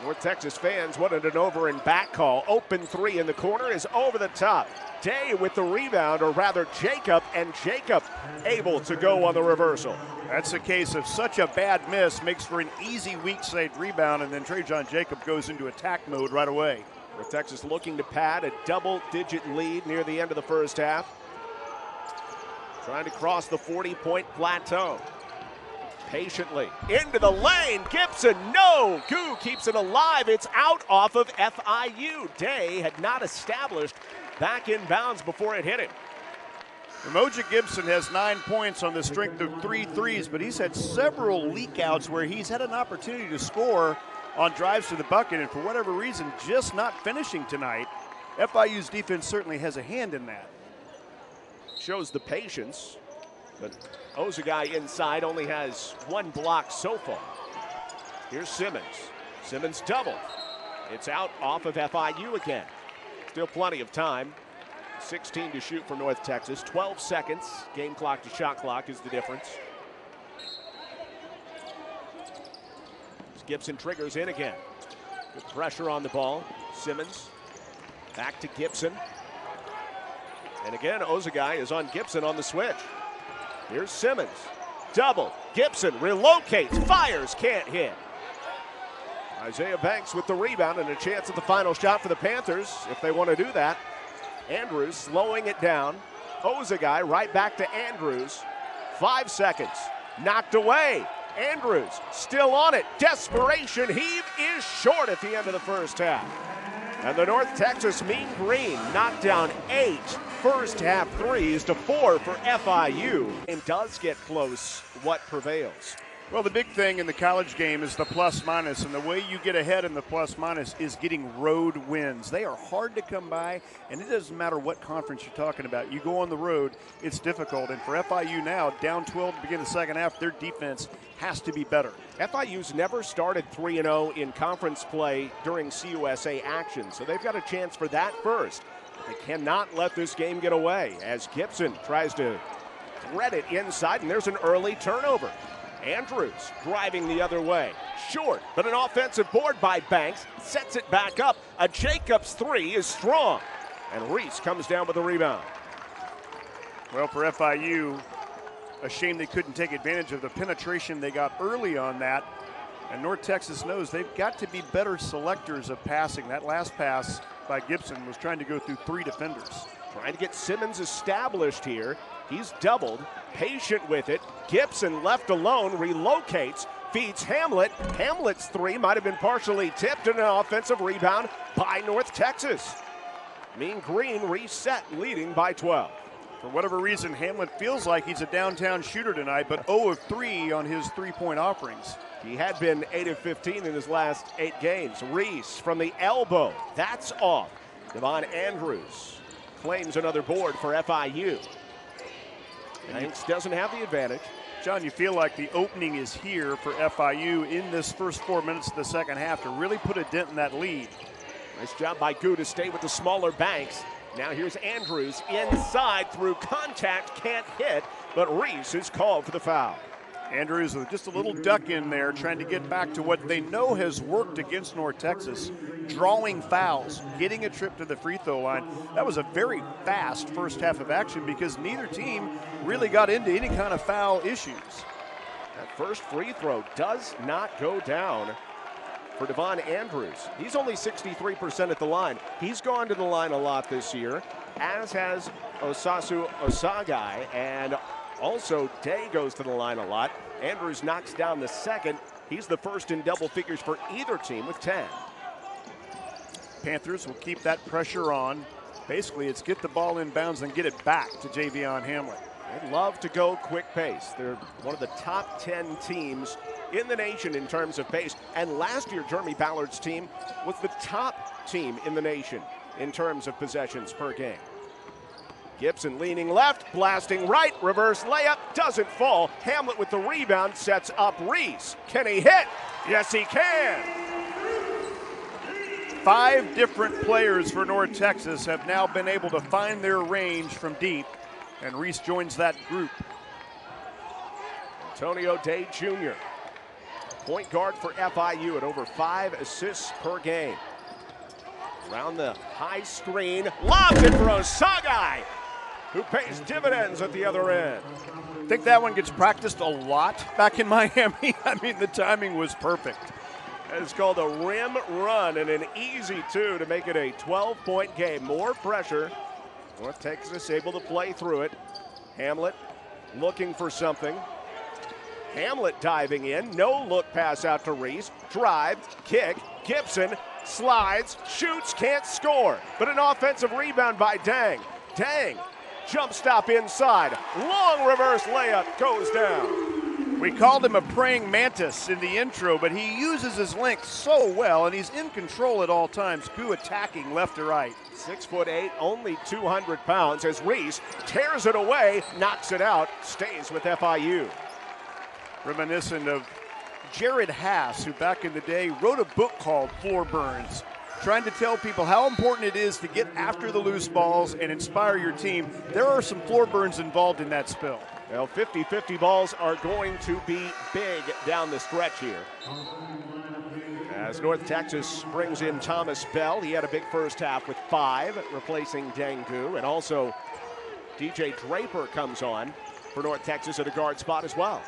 North Texas fans wanted an over and back call. Open 3 in the corner is over the top. Day with the rebound, or rather Jacob, and Jacob able to go on the reversal. That's a case of such a bad miss, makes for an easy weak side rebound, and then Trajan Jacob goes into attack mode right away. North Texas looking to pad a double-digit lead near the end of the first half. Trying to cross the 40-point plateau. Patiently into the lane. Gibson, no. Gu keeps it alive. It's out off of FIU. Day had not established back in bounds before it hit him. Umoja Gibson has 9 points on the strength of 3 threes, but he's had several leak-outs where he's had an opportunity to score on drives to the bucket, and for whatever reason, just not finishing tonight. FIU's defense certainly has a hand in that. Shows the patience, but Ozagai inside only has 1 block so far. Here's Simmons. Simmons double. It's out off of FIU again. Still plenty of time. 16 to shoot for North Texas. 12 seconds. Game clock to shot clock is the difference. Gibson triggers in again. Good pressure on the ball. Simmons back to Gibson. And again, Ozagai is on Gibson on the switch. Here's Simmons. Double. Gibson relocates, fires, can't hit. Isaiah Banks with the rebound and a chance at the final shot for the Panthers if they want to do that. Andrews slowing it down. Ozagai right back to Andrews. 5 seconds. Knocked away. Andrews still on it. Desperation heave is short at the end of the first half. And the North Texas Mean Green knocked down 8 first half threes to 4 for FIU. And does get close. What prevails? Well, the big thing in the college game is the plus-minus, and the way you get ahead in the plus-minus is getting road wins. They are hard to come by, and it doesn't matter what conference you're talking about. You go on the road, it's difficult, and for FIU now, down 12 to begin the second half, their defense has to be better. FIU's never started 3-0 in conference play during CUSA action, so they've got a chance for that first. They cannot let this game get away as Gibson tries to thread it inside, and there's an early turnover. Andrews driving the other way. Short, but an offensive board by Banks. Sets it back up. A Jacobs 3 is strong. And Reese comes down with the rebound. Well, for FIU, a shame they couldn't take advantage of the penetration they got early on that. And North Texas knows they've got to be better selectors of passing. That last pass by Gibson was trying to go through 3 defenders. Trying to get Simmons established here. He's doubled, patient with it. Gibson left alone, relocates, feeds Hamlet. Hamlet's 3 might have been partially tipped in an offensive rebound by North Texas. Mean Green reset, leading by 12. For whatever reason, Hamlet feels like he's a downtown shooter tonight, but 0 of 3 on his three-point offerings. He had been 8 of 15 in his last 8 games. Reese from the elbow. That's off. Devon Andrews claims another board for FIU. Banks doesn't have the advantage. John, you feel like the opening is here for FIU in this first 4 minutes of the second half to really put a dent in that lead. Nice job by Gu to stay with the smaller Banks. Now here's Andrews inside through contact, can't hit, but Reese is called for the foul. Andrews with just a little duck in there, trying to get back to what they know has worked against North Texas, drawing fouls, getting a trip to the free throw line. That was a very fast first half of action because neither team really got into any kind of foul issues. That first free throw does not go down for Devon Andrews. He's only 63% at the line. He's gone to the line a lot this year, as has Osasu Osagai, and also Day goes to the line a lot. Andrews knocks down the second. He's the first in double figures for either team with 10. Panthers will keep that pressure on. Basically, it's get the ball in bounds and get it back to Javion Hamlet. They love to go quick pace. They're one of the top 10 teams in the nation in terms of pace. And last year, Jeremy Ballard's team was the top team in the nation in terms of possessions per game. Gibson leaning left, blasting right, reverse layup, doesn't fall. Hamlet with the rebound, sets up Reese. Can he hit? Yes, he can. 5 different players for North Texas have now been able to find their range from deep, and Reese joins that group. Antonio Day Jr., point guard for FIU at over 5 assists per game. Around the high screen, lobs it for Osagai, who pays dividends at the other end. I think that one gets practiced a lot back in Miami. I mean, the timing was perfect. It's called a rim run and an easy 2 to make it a 12-point game. More pressure. North Texas able to play through it. Hamlet looking for something. Hamlet diving in. No look pass out to Reese. Drive, kick. Gibson slides, shoots, can't score. But an offensive rebound by Dang. Dang, jump stop inside. Long reverse layup goes down. We called him a praying mantis in the intro, but he uses his length so well, and he's in control at all times. Gu attacking left to right. 6'8", only 200 pounds as Reese tears it away, knocks it out, stays with FIU. Reminiscent of Jared Haas, who back in the day wrote a book called Floor Burns, trying to tell people how important it is to get after the loose balls and inspire your team. There are some floor burns involved in that spill. Well, 50-50 balls are going to be big down the stretch here. As North Texas brings in Thomas Bell. He had a big first half with 5, replacing Dangu. And also DJ Draper comes on for North Texas at a guard spot as well.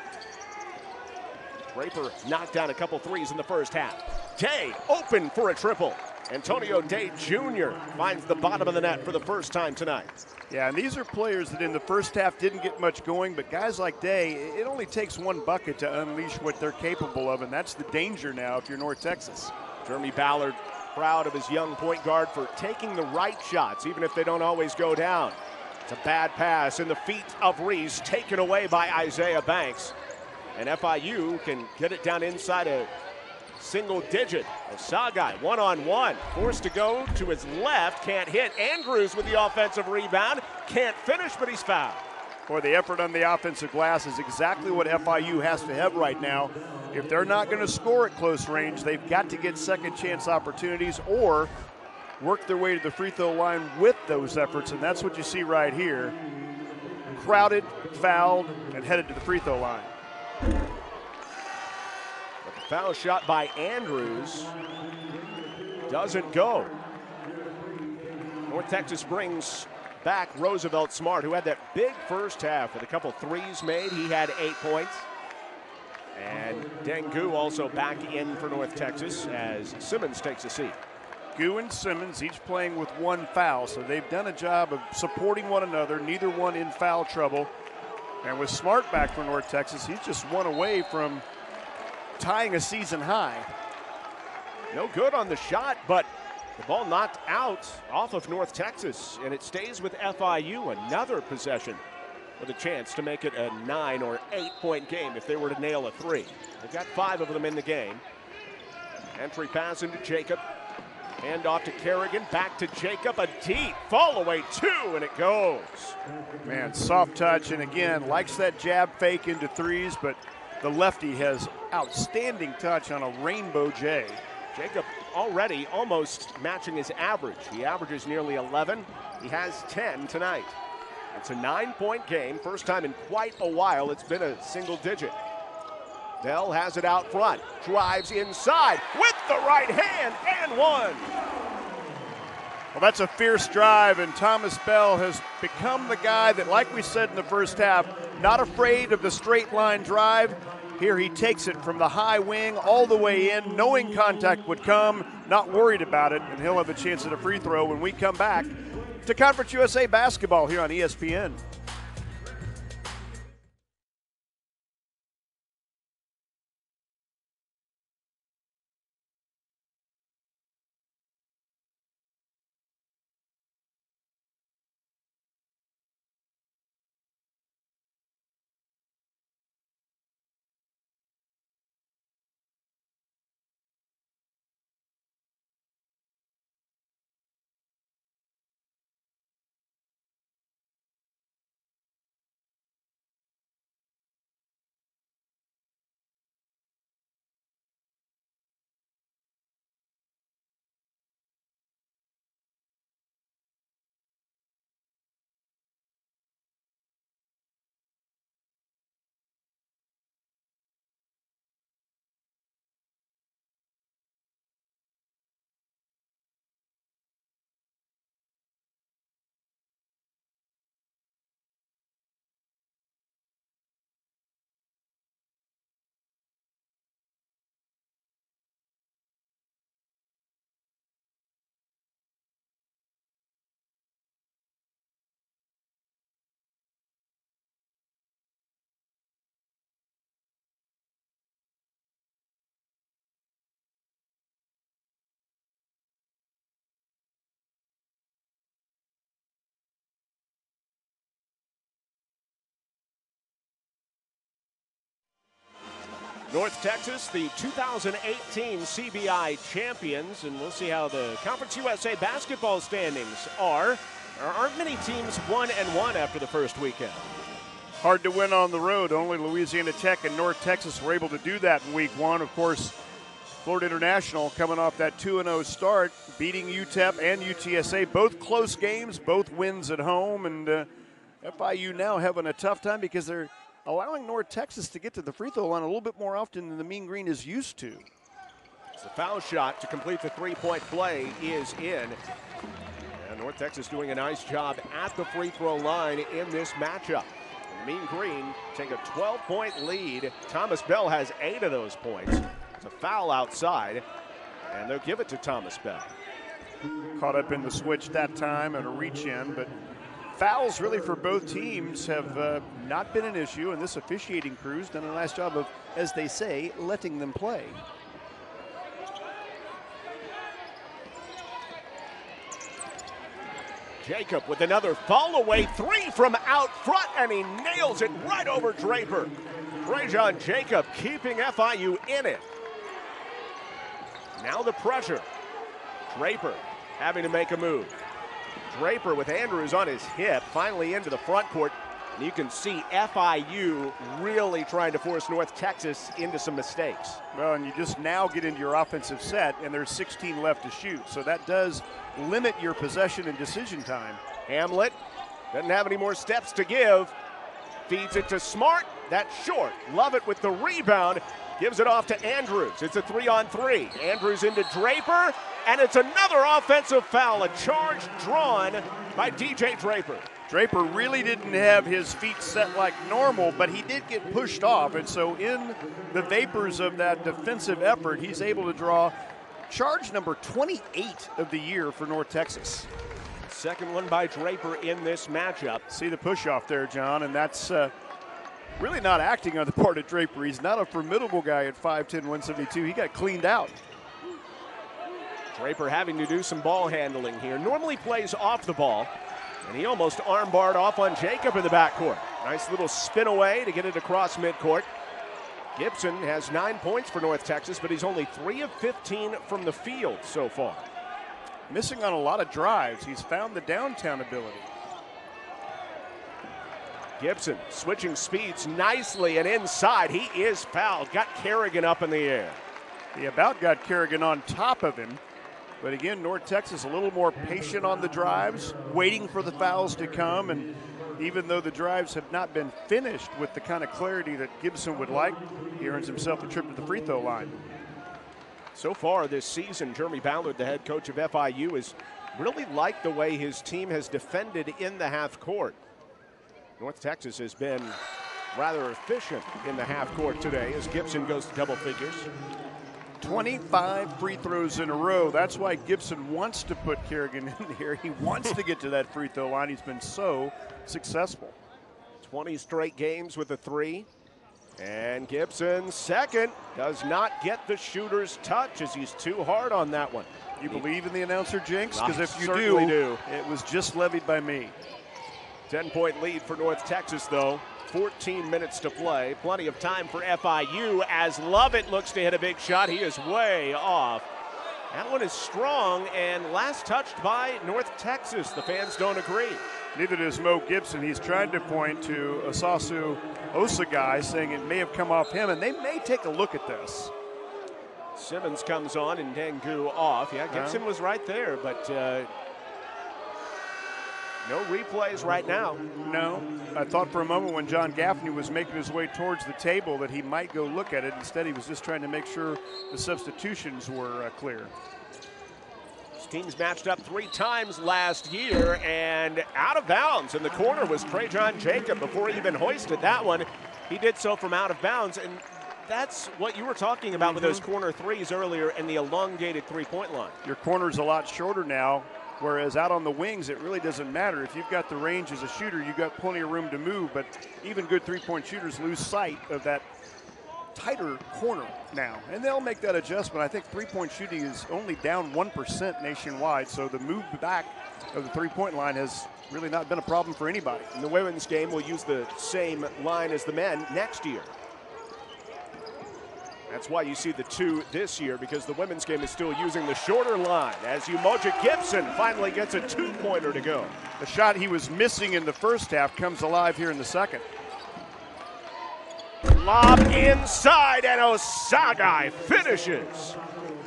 Draper knocked down a couple threes in the first half. Day open for a triple. Antonio Day Jr. finds the bottom of the net for the first time tonight. Yeah, and these are players that in the first half didn't get much going, but guys like Day, it only takes one bucket to unleash what they're capable of, and that's the danger now if you're North Texas. Jeremy Ballard proud of his young point guard for taking the right shots, even if they don't always go down. It's a bad pass in the feet of Reese, taken away by Isaiah Banks. And FIU can get it down inside a single digit. Osagai one-on-one, forced to go to his left, can't hit. Andrews with the offensive rebound, can't finish, but he's fouled. Boy, the effort on the offensive glass is exactly what FIU has to have right now. If they're not going to score at close range, they've got to get second chance opportunities or work their way to the free throw line with those efforts, and that's what you see right here. Crowded, fouled, and headed to the free throw line. But the foul shot by Andrews doesn't go. North Texas brings back Roosevelt Smart, who had that big first half with a couple threes made. He had 8 points. And Dangu also back in for North Texas as Simmons takes a seat. Gu and Simmons each playing with 1 foul, so they've done a job of supporting one another, neither one in foul trouble. And with Smart back for North Texas, he's just 1 away from tying a season high. No good on the shot, but The ball knocked out off of North Texas, and it stays with FIU. Another possession with a chance to make it a 9 or 8 point game if they were to nail a 3. They've got 5 of them in the game. Entry pass into Jacob. Hand off to Kerrigan, back to Jacob, a deep fall away 2, and it goes. Man, soft touch, and again, likes that jab fake into threes, but the lefty has outstanding touch on a rainbow J. Jacob already almost matching his average. He averages nearly 11. He has 10 tonight. It's a 9 point game. First time in quite a while it's been a single digit. Bell has it out front, drives inside with the right hand and one. Well, that's a fierce drive, and Thomas Bell has become the guy that, like we said in the first half, not afraid of the straight line drive. Here he takes it from the high wing all the way in, knowing contact would come, not worried about it, and he'll have a chance at a free throw when we come back to Conference USA basketball here on ESPN. North Texas, the 2018 CBI champions, and we'll see how the Conference USA basketball standings are. There aren't many teams 1-1 after the first weekend. Hard to win on the road. Only Louisiana Tech and North Texas were able to do that in week 1. Of course, Florida International coming off that 2-0 start, beating UTEP and UTSA. Both close games, both wins at home, and FIU now having a tough time because they're allowing North Texas to get to the free throw line a little bit more often than the Mean Green is used to. The foul shot to complete the three-point play is in. And North Texas doing a nice job at the free throw line in this matchup. The Mean Green take a 12-point lead. Thomas Bell has 8 of those points. It's a foul outside, and they'll give it to Thomas Bell. Caught up in the switch that time and a reach in, but fouls really for both teams have not been an issue, and this officiating crew's done a nice job of, as they say, letting them play. Jacob with another fall away 3 from out front, and he nails it right over Draper. Trajan Jacob keeping FIU in it. Now the pressure. Draper having to make a move. Draper with Andrews on his hip, finally into the front court. And you can see FIU really trying to force North Texas into some mistakes. Well, and you just now get into your offensive set, and there's 16 left to shoot. So that does limit your possession and decision time. Hamlet doesn't have any more steps to give. Feeds it to Smart. That's short. Lovett with the rebound. Gives it off to Andrews. It's a 3-on-3. Andrews into Draper, and it's another offensive foul. A charge drawn by DJ Draper. Draper really didn't have his feet set like normal, but he did get pushed off. And so in the vapors of that defensive effort, he's able to draw charge number 28 of the year for North Texas. Second one by Draper in this matchup. See the push off there, John, and that's really not acting on the part of Draper. He's not a formidable guy at 5'10", 172. He got cleaned out. Draper having to do some ball handling here. Normally plays off the ball, and he almost armbarred off on Jacob in the backcourt. Nice little spin away to get it across midcourt. Gibson has 9 points for North Texas, but he's only 3 of 15 from the field so far. Missing on a lot of drives. He's found the downtown ability. Gibson switching speeds nicely and inside. He is fouled. Got Kerrigan up in the air. He about got Kerrigan on top of him. But again, North Texas a little more patient on the drives, waiting for the fouls to come. And even though the drives have not been finished with the kind of clarity that Gibson would like, he earns himself a trip to the free throw line. So far this season, Jeremy Ballard, the head coach of FIU, has really liked the way his team has defended in the half court. North Texas has been rather efficient in the half court today as Gibson goes to double figures. 25 free throws in a row. That's why Gibson wants to put Kerrigan in here. He wants to get to that free throw line. He's been so successful. 20 straight games with a three. And Gibson, second, does not get the shooter's touch as he's too hard on that one. You believe in the announcer jinx? Because if you do, it was just levied by me. 10-point lead for North Texas, though. 14 minutes to play. Plenty of time for FIU as Lovett looks to hit a big shot. He is way off. That one is strong and last touched by North Texas. The fans don't agree. Neither does Mo Gibson. He's trying to point to Osasu Osagai, saying it may have come off him, and they may take a look at this. Simmons comes on and Dengu off. Yeah, Gibson was right there, but no replays right now. No. I thought for a moment when John Gaffney was making his way towards the table that he might go look at it. Instead, he was just trying to make sure the substitutions were clear. This team's matched up 3 times last year, and out of bounds in the corner was Trajan Jacob before he even hoisted that one. He did so from out of bounds, and that's what you were talking about with those corner threes earlier and the elongated three-point line. Your corner's a lot shorter now. Whereas out on the wings, it really doesn't matter. If you've got the range as a shooter, you've got plenty of room to move, but even good three-point shooters lose sight of that tighter corner now. And they'll make that adjustment. I think three-point shooting is only down 1% nationwide, so the move back of the three-point line has really not been a problem for anybody. In the women's game, we'll use the same line as the men next year. That's why you see the 2 this year, because the women's game is still using the shorter line as Umoja Gibson finally gets a 2-pointer to go. The shot he was missing in the first half comes alive here in the second. Lob inside, and Osagai finishes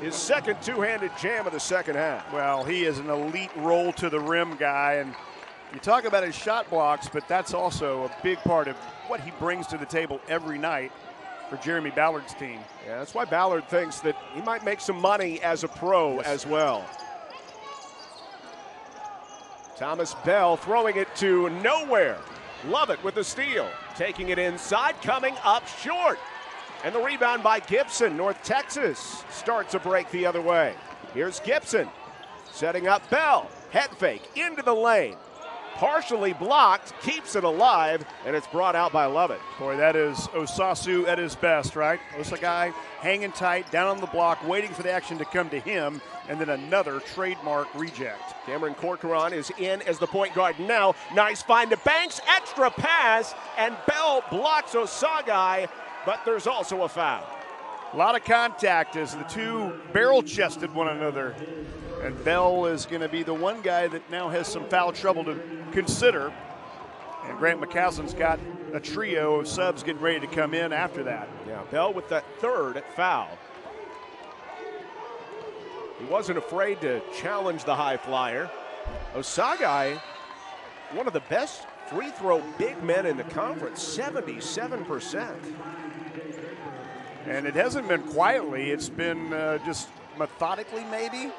his second two-handed jam of the second half. Well, he is an elite roll to the rim guy, and you talk about his shot blocks, but that's also a big part of what he brings to the table every night for Jeremy Ballard's team. Yeah, that's why Ballard thinks that he might make some money as a pro as well. Thomas Bell throwing it to nowhere. Lovett with the steal. Taking it inside, coming up short. And the rebound by Gibson. North Texas starts a break the other way. Here's Gibson setting up Bell. Head fake into the lane. Partially blocked, keeps it alive, and it's brought out by Lovett. Boy, that is Osasu at his best, right? Osagai hanging tight, down on the block, waiting for the action to come to him, and then another trademark reject. Cameron Corcoran is in as the point guard now. Nice find to Banks, extra pass, and Bell blocks Osagai, but there's also a foul. A lot of contact as the two barrel-chested one another. And Bell is going to be the one guy that now has some foul trouble to consider. And Grant McCaslin's got a trio of subs getting ready to come in after that. Yeah, Bell with that third foul. He wasn't afraid to challenge the high flyer. Osagai, one of the best free throw big men in the conference, 77%. And it hasn't been quietly. It's been just methodically maybe.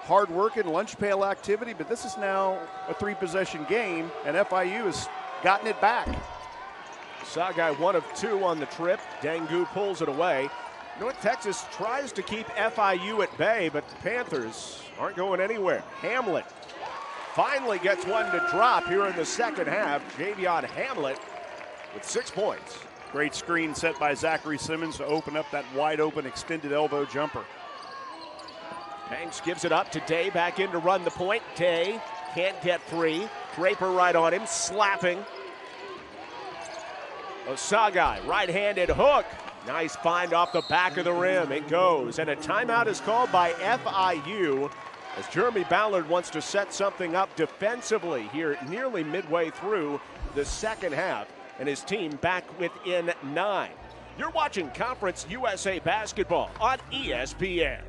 Hard work and lunch pail activity, but this is now a 3-possession game, and FIU has gotten it back. Osagai 1 of 2 on the trip. Dengu pulls it away. North Texas tries to keep FIU at bay, but the Panthers aren't going anywhere. Hamlet finally gets one to drop here in the second half. Javion Hamlet with 6 points. Great screen set by Zachary Simmons to open up that wide open extended elbow jumper. Banks gives it up to Day, back in to run the point. Day can't get free. Draper right on him, slapping. Osagai, right-handed hook. Nice find off the back of the rim. It goes, and a timeout is called by FIU as Jeremy Ballard wants to set something up defensively here nearly midway through the second half, and his team back within 9. You're watching Conference USA Basketball on ESPN.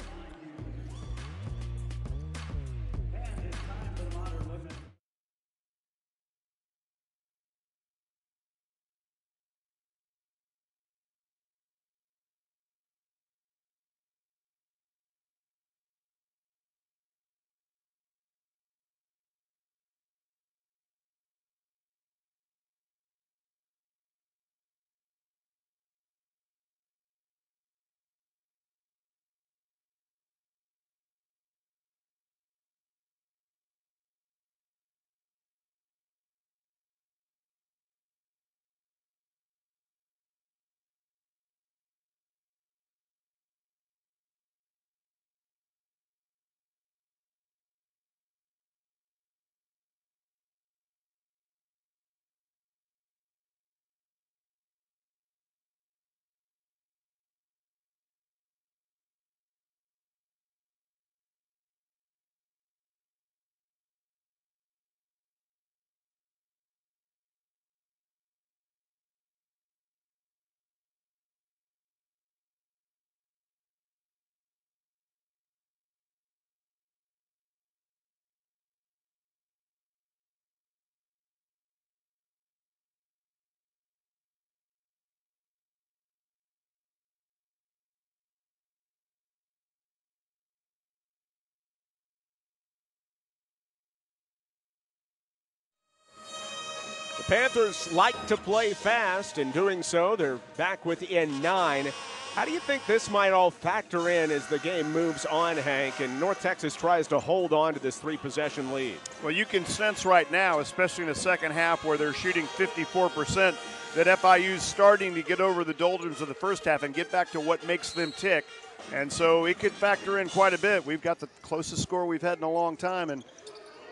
The Panthers like to play fast. In doing so, they're back within 9. How do you think this might all factor in as the game moves on, Hank, and North Texas tries to hold on to this 3-possession lead? Well, you can sense right now, especially in the second half where they're shooting 54%, that FIU's starting to get over the doldrums of the first half and get back to what makes them tick. And so it could factor in quite a bit. We've got the closest score we've had in a long time, and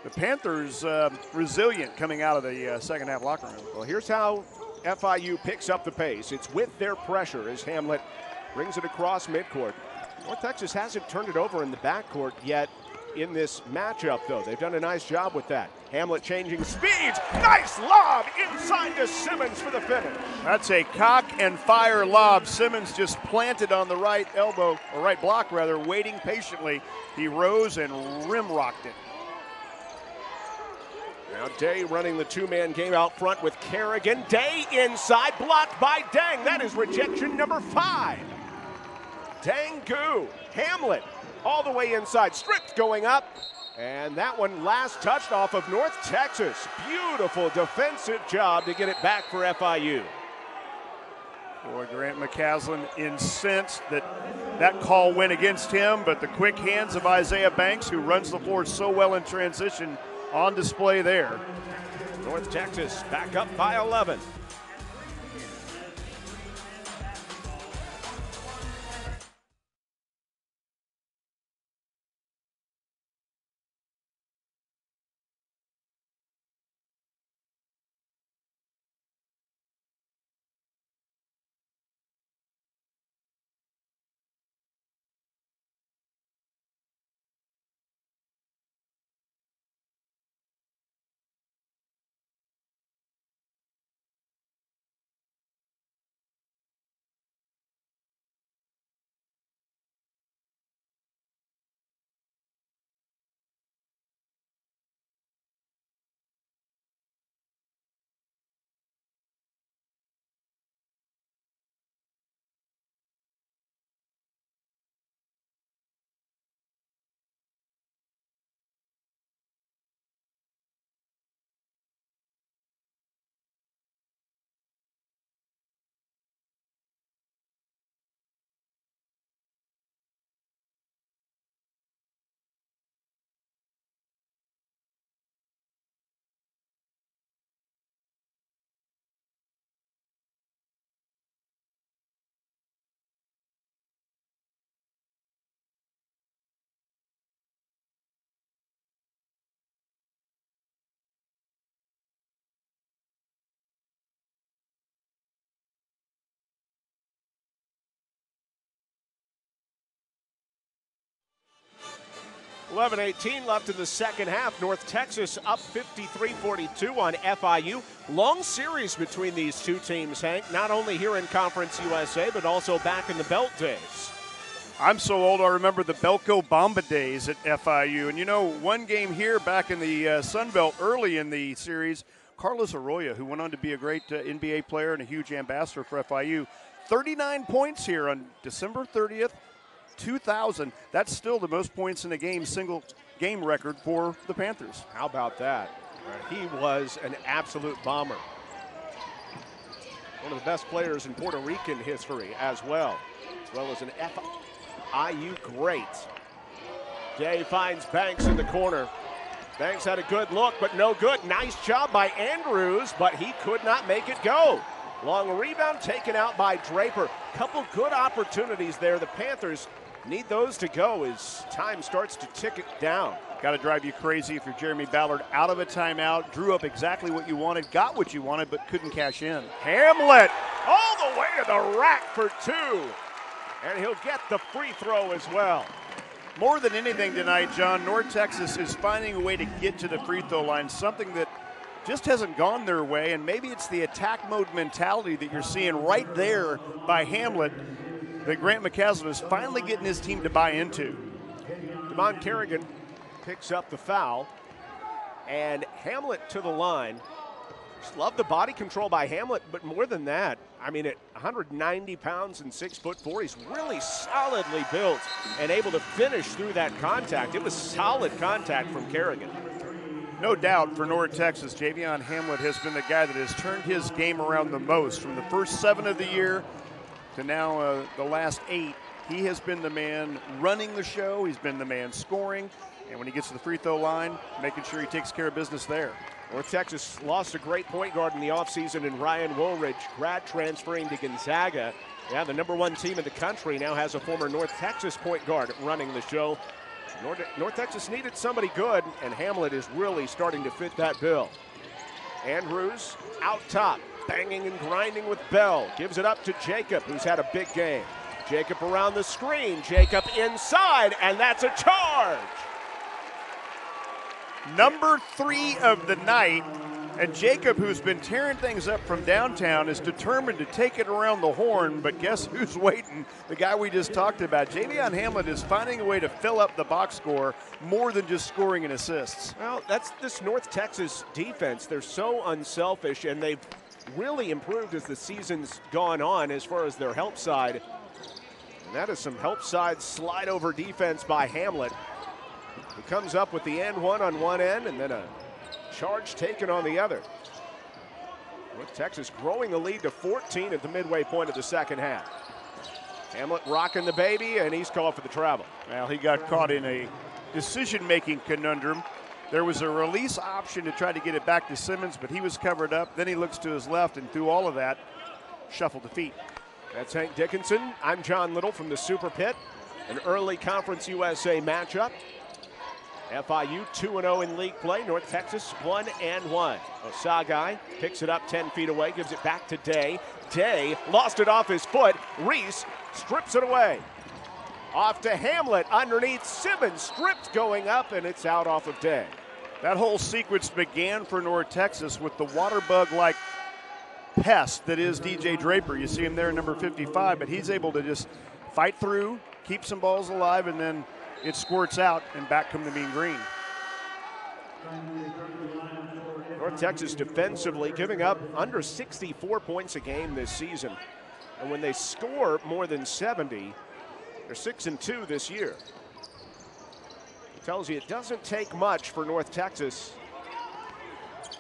the Panthers resilient coming out of the second half locker room. Well, here's how FIU picks up the pace. It's with their pressure as Hamlet brings it across midcourt. North Texas hasn't turned it over in the backcourt yet in this matchup, though. They've done a nice job with that. Hamlet changing speeds. Nice lob inside to Simmons for the finish. That's a cock and fire lob. Simmons just planted on the right elbow, or right block rather, waiting patiently. He rose and rim rocked it. Now Day running the two-man game out front with Kerrigan. Day inside, blocked by Deng. That is rejection number 5. Dangu, Hamlet, all the way inside. Strict going up. And that one last touched off of North Texas. Beautiful defensive job to get it back for FIU. Boy, Grant McCaslin incensed that that call went against him, but the quick hands of Isaiah Banks, who runs the floor so well in transition, on display there. North Texas back up by 11. 11:18 left in the second half. North Texas up 53-42 on FIU. Long series between these two teams, Hank, not only here in Conference USA, but also back in the Belt days. I'm so old, I remember the Belco Bamba days at FIU. And you know, one game here back in the Sun Belt early in the series, Carlos Arroyo, who went on to be a great NBA player and a huge ambassador for FIU, 39 points here on December 30th. 2,000. That's still the most points in a game, single game record for the Panthers. How about that? He was an absolute bomber. One of the best players in Puerto Rican history as well as an FIU great. Day finds Banks in the corner. Banks had a good look, but no good. Nice job by Andrews, but he could not make it go. Long rebound taken out by Draper. Couple good opportunities there. The Panthers need those to go as time starts to tick it down. Got to drive you crazy if you're Jeremy Ballard. Out of a timeout, drew up exactly what you wanted, got what you wanted, but couldn't cash in. Hamlet all the way to the rack for two. And he'll get the free throw as well. More than anything tonight, John, North Texas is finding a way to get to the free throw line, something that just hasn't gone their way, and maybe it's the attack mode mentality that you're seeing right there by Hamlet that Grant McCaslin is finally getting his team to buy into. Devon Kerrigan picks up the foul, and Hamlet to the line. Just love the body control by Hamlet, but more than that, I mean, at 190 pounds and 6'4", he's really solidly built and able to finish through that contact. It was solid contact from Kerrigan. No doubt for North Texas, Javion Hamlet has been the guy that has turned his game around the most. From the first 7 of the year to now the last 8, he has been the man running the show. He's been the man scoring. And when he gets to the free throw line, making sure he takes care of business there. North Texas lost a great point guard in the offseason in Ryan Woolridge, grad transferring to Gonzaga. Yeah, the #1 team in the country now has a former North Texas point guard running the show. North Texas needed somebody good, and Hamlet is really starting to fit that bill. Andrews out top, banging and grinding with Bell. Gives it up to Jacob, who's had a big game. Jacob around the screen, Jacob inside, and that's a charge. Number 3 of the night, and Jacob, who's been tearing things up from downtown, is determined to take it around the horn, but guess who's waiting? The guy we just talked about. Javion Hamlet is finding a way to fill up the box score more than just scoring and assists. Well, that's this North Texas defense. They're so unselfish, and they've really improved as the season's gone on as far as their help side. And that is some help side slide over defense by Hamlet. He comes up with the and one on one end, and then a charge taken on the other. North Texas growing the lead to 14 at the midway point of the second half. Hamlet rocking the baby, and he's called for the travel. Well, he got caught in a decision-making conundrum. There was a release option to try to get it back to Simmons, but he was covered up. Then he looks to his left, and through all of that, shuffled the feet. That's Hank Dickinson. I'm John Little from the Super Pit. An early Conference USA matchup. FIU 2-0 in league play. North Texas 1-1. Osagai picks it up 10 feet away, gives it back to Day. Day lost it off his foot. Reese strips it away. Off to Hamlet underneath Simmons. Stripped going up, and it's out off of Day. That whole sequence began for North Texas with the water bug-like pest that is DJ Draper. You see him there, number 55, but he's able to just fight through, keep some balls alive, and then it squirts out, and back come the Mean Green. North Texas defensively giving up under 64 points a game this season. And when they score more than 70, they're 6-2 this year. It tells you it doesn't take much for North Texas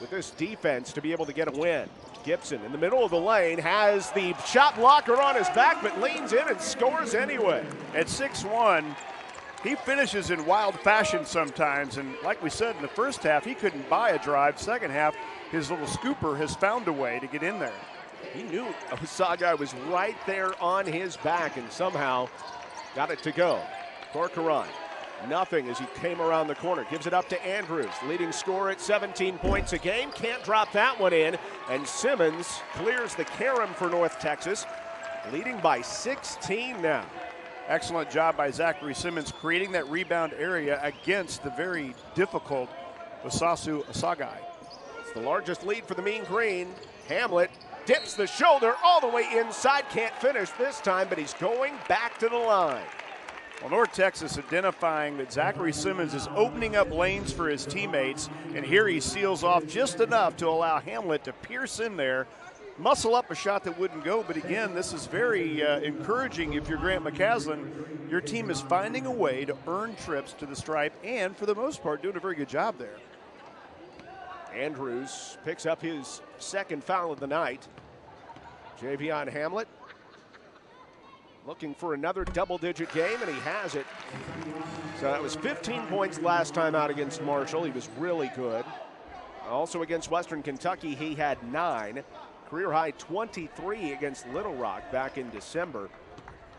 with this defense to be able to get a win. Gibson in the middle of the lane has the shot blocker on his back, but leans in and scores anyway. At 6'1", he finishes in wild fashion sometimes, and like we said in the first half, he couldn't buy a drive. Second half, his little scooper has found a way to get in there. He knew Osagai was right there on his back and somehow got it to go. Corcoran, nothing as he came around the corner. Gives it up to Andrews, leading scorer at 17 points a game. Can't drop that one in, and Simmons clears the carom for North Texas, leading by 16 now. Excellent job by Zachary Simmons creating that rebound area against the very difficult Osasu Asagai. It's the largest lead for the Mean Green. Hamlet dips the shoulder all the way inside. Can't finish this time, but he's going back to the line. Well, North Texas identifying that Zachary Simmons is opening up lanes for his teammates, and here he seals off just enough to allow Hamlet to pierce in there, muscle up a shot that wouldn't go. But again, this is very encouraging if you're Grant McCaslin. Your team is finding a way to earn trips to the stripe and, for the most part, doing a very good job there. Andrews picks up his second foul of the night. Javion Hamlet looking for another double-digit game, and he has it. So that was 15 points last time out against Marshall. He was really good. Also against Western Kentucky, he had 9. Career-high 23 against Little Rock back in December.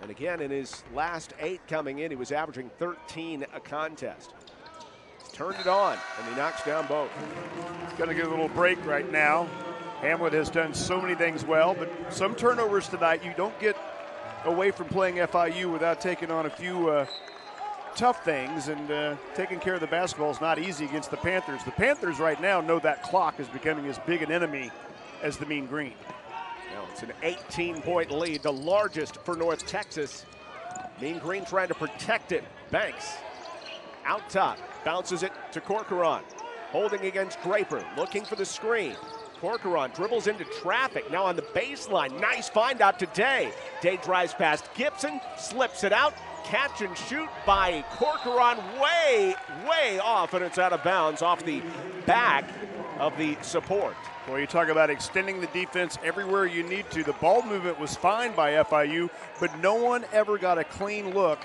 And again, in his last 8 coming in, he was averaging 13 a contest. He's turned it on, and he knocks down both. Going to get a little break right now. Hamlet has done so many things well, but some turnovers tonight. You don't get away from playing FIU without taking on a few tough things, and taking care of the basketball is not easy against the Panthers. The Panthers right now know that clock is becoming as big an enemy as the Mean Green. Now it's an 18-point lead, the largest for North Texas. Mean Green trying to protect it. Banks out top, bounces it to Corcoran. Holding against Draper, looking for the screen. Corcoran dribbles into traffic, now on the baseline. Nice find out to Day. Day drives past Gibson, slips it out. Catch and shoot by Corcoran, way off, and it's out of bounds off the back of the support. Well, you talk about extending the defense everywhere you need to. The ball movement was fine by FIU, but no one ever got a clean look,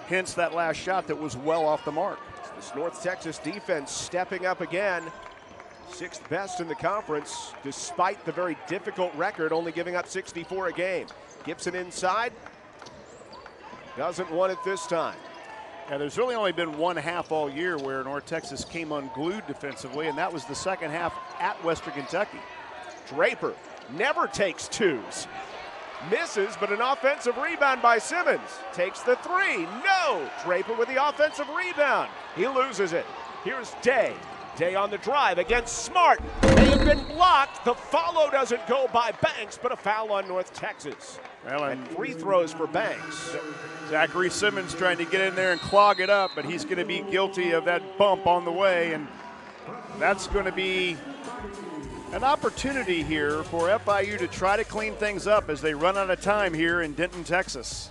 hence that last shot that was well off the mark. This North Texas defense stepping up again. 6th best in the conference, despite the very difficult record, only giving up 64 a game. Gibson inside. Doesn't want it this time. Yeah, there's really only been one half all year where North Texas came unglued defensively, and that was the second half at Western Kentucky. Draper never takes 2s. Misses, but an offensive rebound by Simmons. Takes the 3. No! Draper with the offensive rebound. He loses it. Here's Day. Day on the drive against Smart. They have been blocked. The follow doesn't go by Banks, but a foul on North Texas. Well, and 3 throws for Banks. Zachary Simmons trying to get in there and clog it up, but he's going to be guilty of that bump on the way, and that's going to be an opportunity here for FIU to try to clean things up as they run out of time here in Denton, Texas.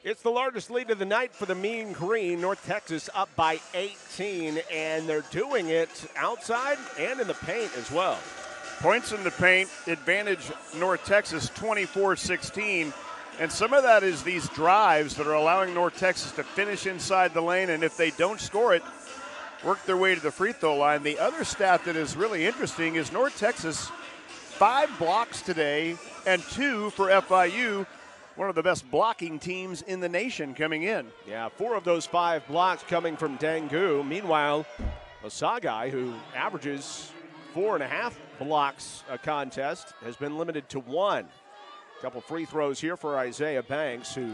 It's the largest lead of the night for the Mean Green. North Texas up by 18, and they're doing it outside and in the paint as well. Points in the paint, advantage North Texas 24-16. And some of that is these drives that are allowing North Texas to finish inside the lane, and if they don't score it, work their way to the free throw line. The other stat that is really interesting is North Texas, 5 blocks today and 2 for FIU. One of the best blocking teams in the nation coming in. Yeah, 4 of those 5 blocks coming from Dangu. Meanwhile, Osagai, who averages 4.5 blocks a contest, has been limited to 1. Couple free throws here for Isaiah Banks, who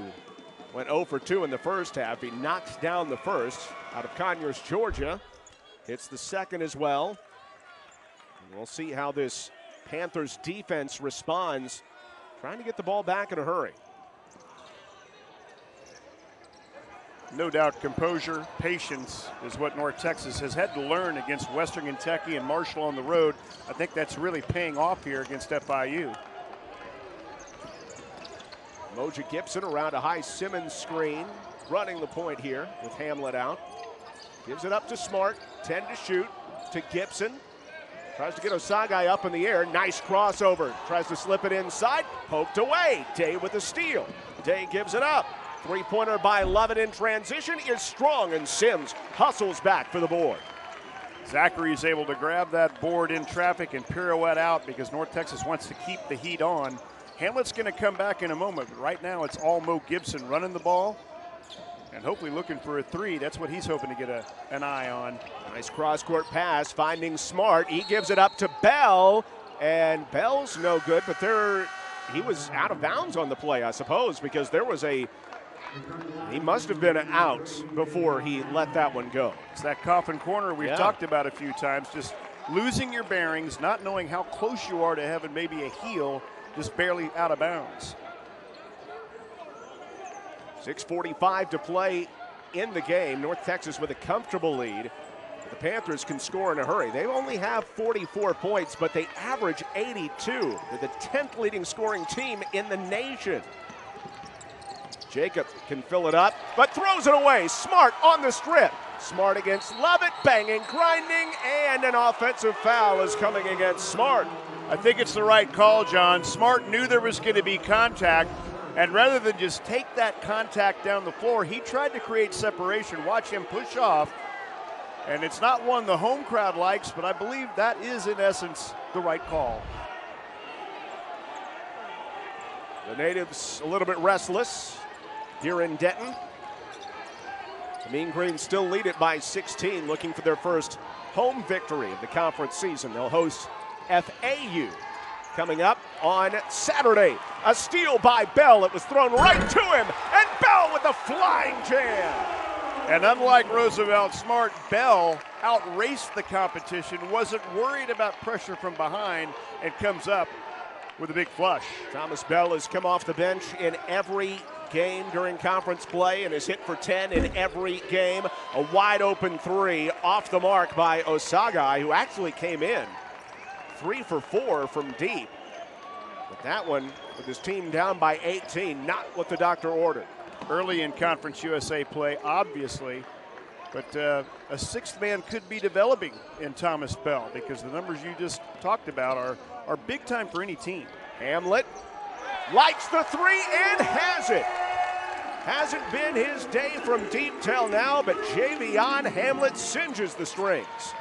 went 0 for 2 in the first half. He knocks down the first out of Conyers, Georgia. Hits the second as well. And we'll see how this Panthers defense responds, trying to get the ball back in a hurry. No doubt composure, patience is what North Texas has had to learn against Western Kentucky and Marshall on the road. I think that's really paying off here against FIU. Moja Gibson around a high Simmons screen, running the point here with Hamlet out. Gives it up to Smart, 10 to shoot, to Gibson. Tries to get Osagai up in the air, nice crossover. Tries to slip it inside, poked away. Day with the steal. Day gives it up. Three-pointer by Lovett in transition is strong, and Sims hustles back for the board. Zachary is able to grab that board in traffic and pirouette out because North Texas wants to keep the heat on. Hamlet's going to come back in a moment, but right now it's all Mo Gibson running the ball and hopefully looking for a 3. That's what he's hoping to get an eye on. Nice cross-court pass, finding Smart. He gives it up to Bell, and Bell's no good, but he was out of bounds on the play, I suppose, because there was he must have been out before he let that one go. It's that coffin corner we've talked about a few times, just losing your bearings, not knowing how close you are to having maybe a heel, just barely out of bounds. 6:45 to play in the game. North Texas with a comfortable lead. The Panthers can score in a hurry. They only have 44 points, but they average 82. They're the 10th leading scoring team in the nation. Jacob can fill it up, but throws it away. Smart on the strip. Smart against Lovett, banging, grinding, and an offensive foul is coming against Smart. I think it's the right call, John. Smart knew there was going to be contact, and rather than just take that contact down the floor, he tried to create separation. Watch him push off, and it's not one the home crowd likes, but I believe that is, in essence, the right call. The natives a little bit restless here in Denton. The Mean Green still lead it by 16, looking for their first home victory of the conference season. They'll host FAU coming up on Saturday. A steal by Bell. It was thrown right to him, and Bell with a flying jam. And unlike Roosevelt, Smart, Bell outraced the competition, wasn't worried about pressure from behind, and comes up with a big flush. Thomas Bell has come off the bench in every game during conference play and has hit for 10 in every game. A wide open 3 off the mark by Osagai, who actually came in 3 for 4 from deep. But that one, with his team down by 18, not what the doctor ordered. Early in Conference USA play, obviously, but a 6th man could be developing in Thomas Bell because the numbers you just talked about are big time for any team. Hamlet likes the 3 and has it. Hasn't been his day from deep till now, but Javion Hamlet singes the strings.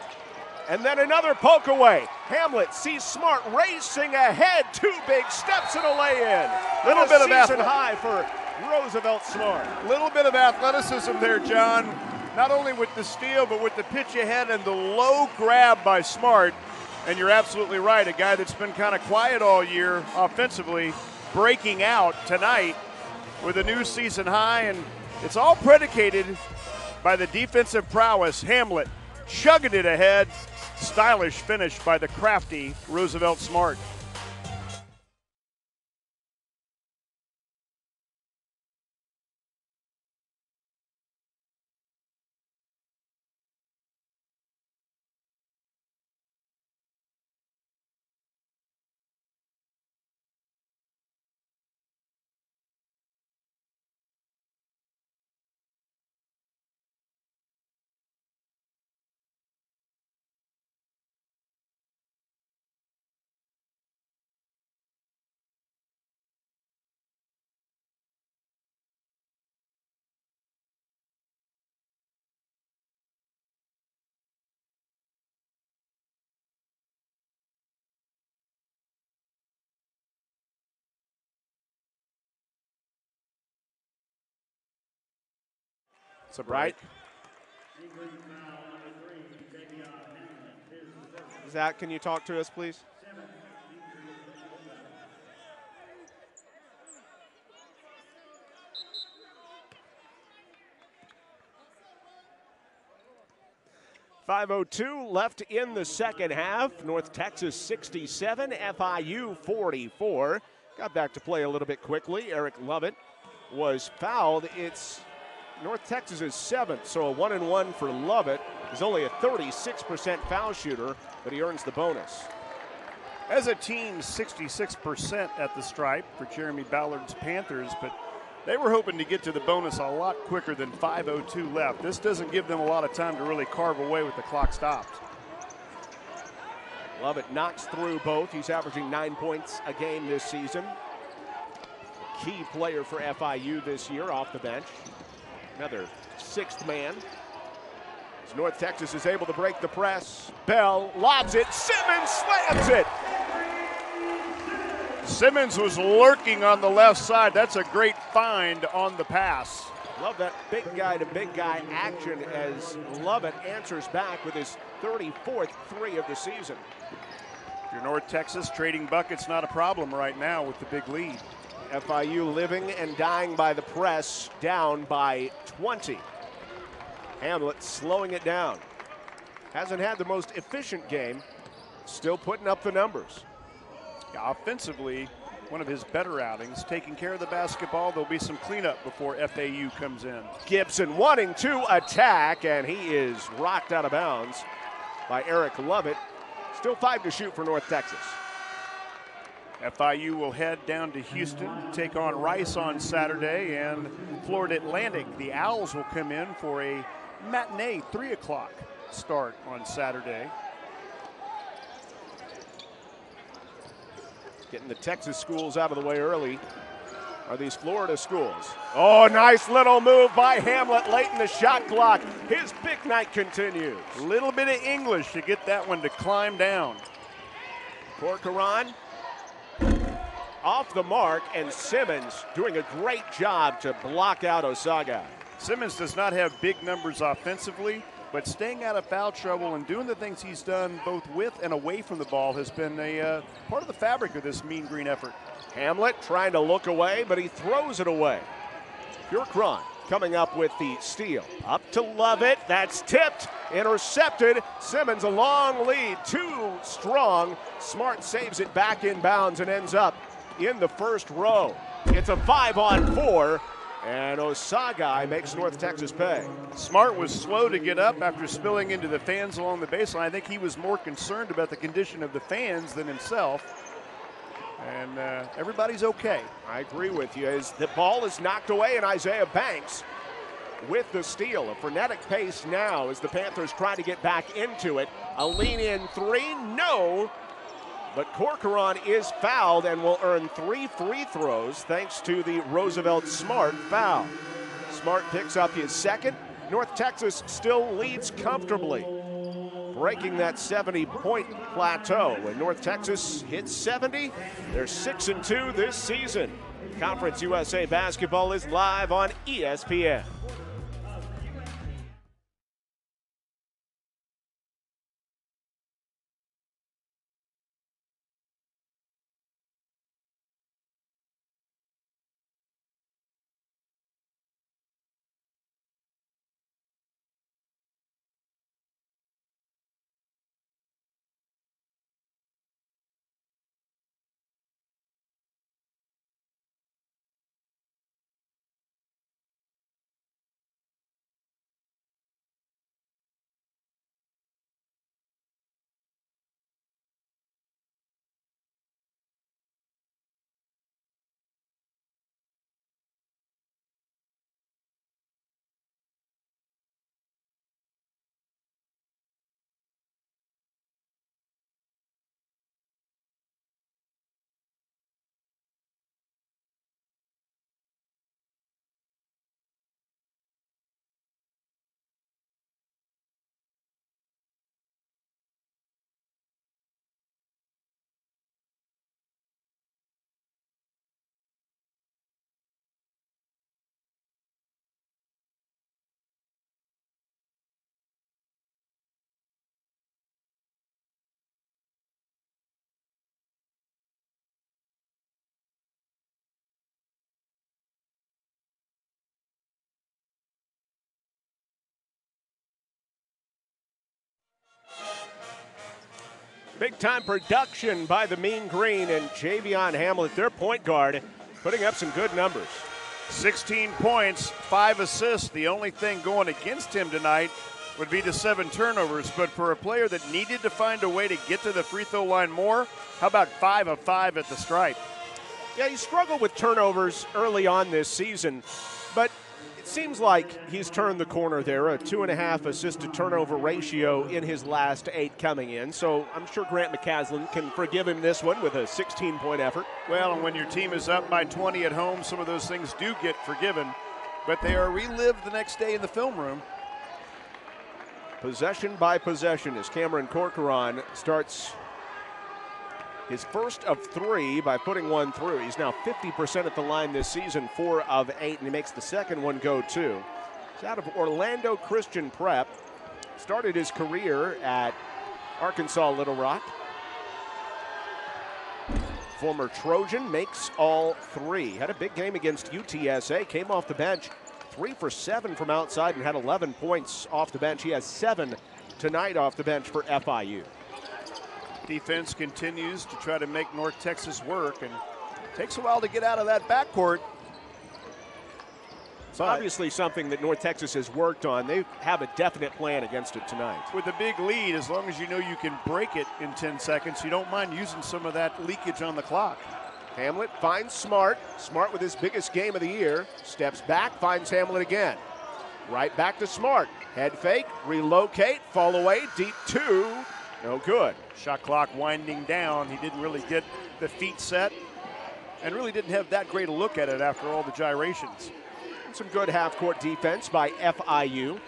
And then another poke away. Hamlet sees Smart racing ahead. 2 big steps and a lay-in. Little bit of season high for Roosevelt Smart. Little bit of athleticism there, John. Not only with the steal, but with the pitch ahead and the low grab by Smart. And you're absolutely right. A guy that's been kind of quiet all year offensively, breaking out tonight with a new season high. And it's all predicated by the defensive prowess. Hamlet chugging it ahead. Stylish finish by the crafty Roosevelt Smart. It's a break. Right? Zach, can you talk to us, please? .502 left in the second half. North Texas 67, FIU 44. Got back to play a little bit quickly. Eric Lovett was fouled. It's North Texas's 7th, so a 1-and-1 for Lovett. He's only a 36% foul shooter, but he earns the bonus. As a team, 66% at the stripe for Jeremy Ballard's Panthers, but they were hoping to get to the bonus a lot quicker than 5:02 left. This doesn't give them a lot of time to really carve away with the clock stopped. Lovett knocks through both. He's averaging 9 points a game this season. Key player for FIU this year off the bench. Another 6th man. As North Texas is able to break the press. Bell lobs it. Simmons slams it. Simmons was lurking on the left side. That's a great find on the pass. Love that big guy to big guy action as Lovett answers back with his 34th 3 of the season. If you're North Texas, trading buckets not a problem right now with the big lead. FIU living and dying by the press, down by 20. Hamlet slowing it down. Hasn't had the most efficient game, still putting up the numbers. Yeah, offensively, one of his better outings, taking care of the basketball. There'll be some cleanup before FAU comes in. Gibson wanting to attack, and he is rocked out of bounds by Eric Lovett. Still 5 to shoot for North Texas. FIU will head down to Houston to take on Rice on Saturday, and Florida Atlantic. The Owls will come in for a matinee 3 o'clock start on Saturday. Getting the Texas schools out of the way early are these Florida schools. Oh, nice little move by Hamlet late in the shot clock. His big night continues. A little bit of English to get that one to climb down. Corcoran off the mark, and Simmons doing a great job to block out Osaga. Simmons does not have big numbers offensively, but staying out of foul trouble and doing the things he's done both with and away from the ball has been a part of the fabric of this Mean Green effort. Hamlet trying to look away, but he throws it away. Purcron coming up with the steal. Up to Lovett. That's tipped. Intercepted. Simmons a long lead. Too strong. Smart saves it back in bounds and ends up in the first row. It's a 5-on-4. And Osagai makes North Texas pay. Smart was slow to get up after spilling into the fans along the baseline. I think he was more concerned about the condition of the fans than himself. And everybody's okay. I agree with you. As the ball is knocked away, and Isaiah Banks with the steal. A frenetic pace now as the Panthers try to get back into it. A lean-in 3, no. But Corcoran is fouled and will earn 3 free throws thanks to the Roosevelt Smart foul. Smart picks up his 2nd. North Texas still leads comfortably, breaking that 70-point plateau. When North Texas hits 70, they're 6-2 this season. Conference USA basketball is live on ESPN. Big time production by the Mean Green and Javion Hamlet, their point guard, putting up some good numbers. 16 points, 5 assists. The only thing going against him tonight would be the 7 turnovers. But for a player that needed to find a way to get to the free throw line more, how about 5 of 5 at the stripe? Yeah, he struggled with turnovers early on this season, but it seems like he's turned the corner there, a 2.5 assist to turnover ratio in his last 8 coming in. So I'm sure Grant McCaslin can forgive him this one with a 16-point effort. Well, and when your team is up by 20 at home, some of those things do get forgiven, but they are relived the next day in the film room. Possession by possession as Cameron Corcoran starts his first of 3 by putting one through. He's now 50% at the line this season, 4 of 8, and he makes the second one go too. He's out of Orlando Christian Prep. Started his career at Arkansas Little Rock. Former Trojan, makes all 3. Had a big game against UTSA, came off the bench, 3 for 7 from outside and had 11 points off the bench. He has 7 tonight off the bench for FIU. Defense continues to try to make North Texas work, and takes a while to get out of that backcourt. It's obviously something that North Texas has worked on. They have a definite plan against it tonight. With a big lead, as long as you know you can break it in 10 seconds, you don't mind using some of that leakage on the clock. Hamlet finds Smart. Smart with his biggest game of the year. Steps back, finds Hamlet again. Right back to Smart. Head fake, relocate, fall away, deep 2. No good. Shot clock winding down. He didn't really get the feet set and really didn't have that great a look at it after all the gyrations. And some good half-court defense by FIU.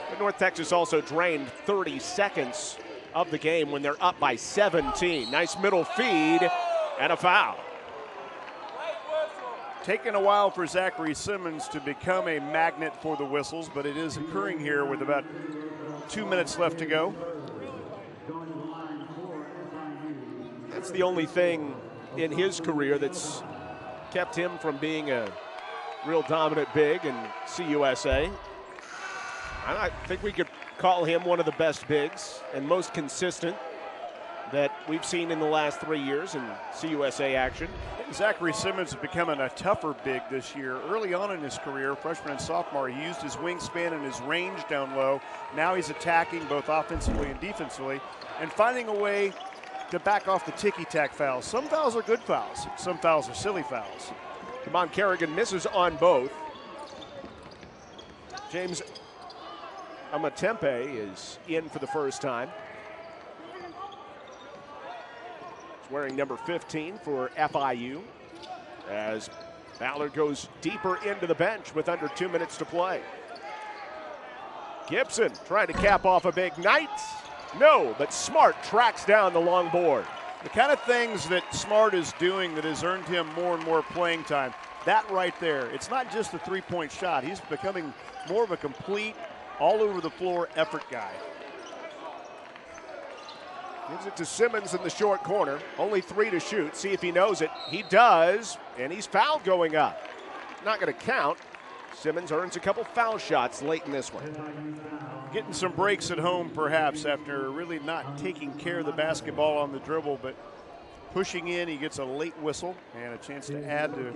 But North Texas also drained 30 seconds of the game when they're up by 17. Nice middle feed and a foul. Taken a while for Zachary Simmons to become a magnet for the whistles, but it is occurring here with about 2 minutes left to go. That's the only thing in his career that's kept him from being a real dominant big in CUSA. I think we could call him one of the best bigs and most consistent that we've seen in the last 3 years in CUSA action. Zachary Simmons is becoming a tougher big this year. Early on in his career, freshman and sophomore, he used his wingspan and his range down low. Now he's attacking both offensively and defensively and finding a way to back off the ticky-tack fouls. Some fouls are good fouls. Some fouls are silly fouls. Kamon Kerrigan misses on both. James Amatempe is in for the first time. He's wearing number 15 for FIU as Ballard goes deeper into the bench with under 2 minutes to play. Gibson trying to cap off a big night. No, but Smart tracks down the long board. The kind of things that Smart is doing that has earned him more and more playing time, that right there, it's not just a three-point shot. He's becoming more of a complete, all-over-the-floor effort guy. Gives it to Simmons in the short corner. Only 3 to shoot. See if he knows it. He does, and he's fouled going up. Not going to count. Simmons earns a couple foul shots late in this one. Getting some breaks at home, perhaps, after really not taking care of the basketball on the dribble, but pushing in, he gets a late whistle and a chance to add to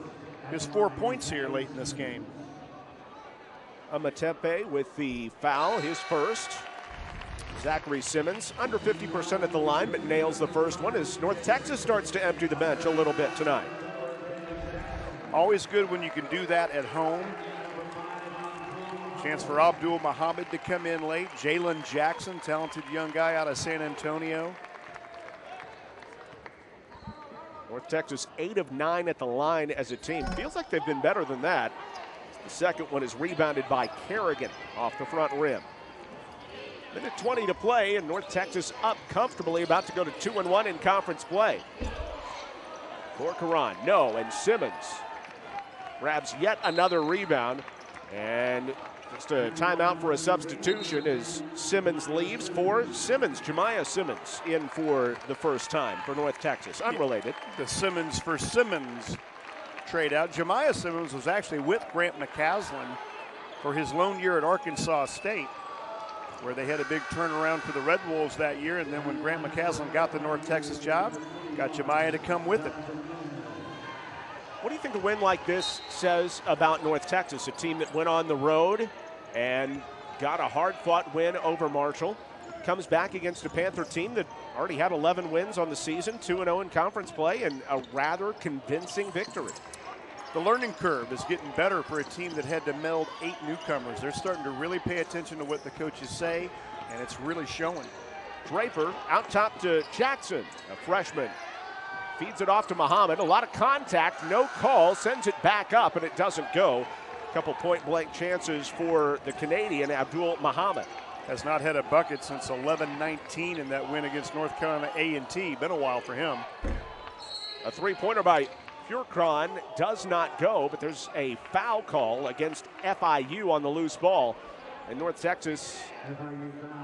his 4 points here late in this game. Amatempe with the foul, his first. Zachary Simmons, under 50% at the line, but nails the first one as North Texas starts to empty the bench a little bit tonight. Always good when you can do that at home. Chance for Abdul Muhammad to come in late. Jalen Jackson, talented young guy out of San Antonio. North Texas 8 of 9 at the line as a team. Feels like they've been better than that. The second one is rebounded by Kerrigan off the front rim. Minute 20 to play, and North Texas up comfortably, about to go to 2-1 in conference play. Corcoran, no, and Simmons grabs yet another rebound, and just a timeout for a substitution as Simmons leaves for Simmons. Jemiah Simmons in for the first time for North Texas, unrelated. The Simmons for Simmons trade out. Jemiah Simmons was actually with Grant McCaslin for his lone year at Arkansas State. where they had a big turnaround for the Red Wolves that year, and then when Grant McCasland got the North Texas job, got Jemiah to come with it. What do you think a win like this says about North Texas, a team that went on the road and got a hard-fought win over Marshall, comes back against a Panther team that already had 11 wins on the season, 2-0 in conference play, and a rather convincing victory? The learning curve is getting better for a team that had to meld 8 newcomers. They're starting to really pay attention to what the coaches say, and it's really showing. Draper out top to Jackson, a freshman. Feeds it off to Muhammad. A lot of contact, no call, sends it back up, and it doesn't go. A couple point-blank chances for the Canadian, Abdul Muhammad. Has not had a bucket since 11-19 in that win against North Carolina A&T. Been a while for him. A three-pointer by Furcron does not go, but there's a foul call against FIU on the loose ball. And North Texas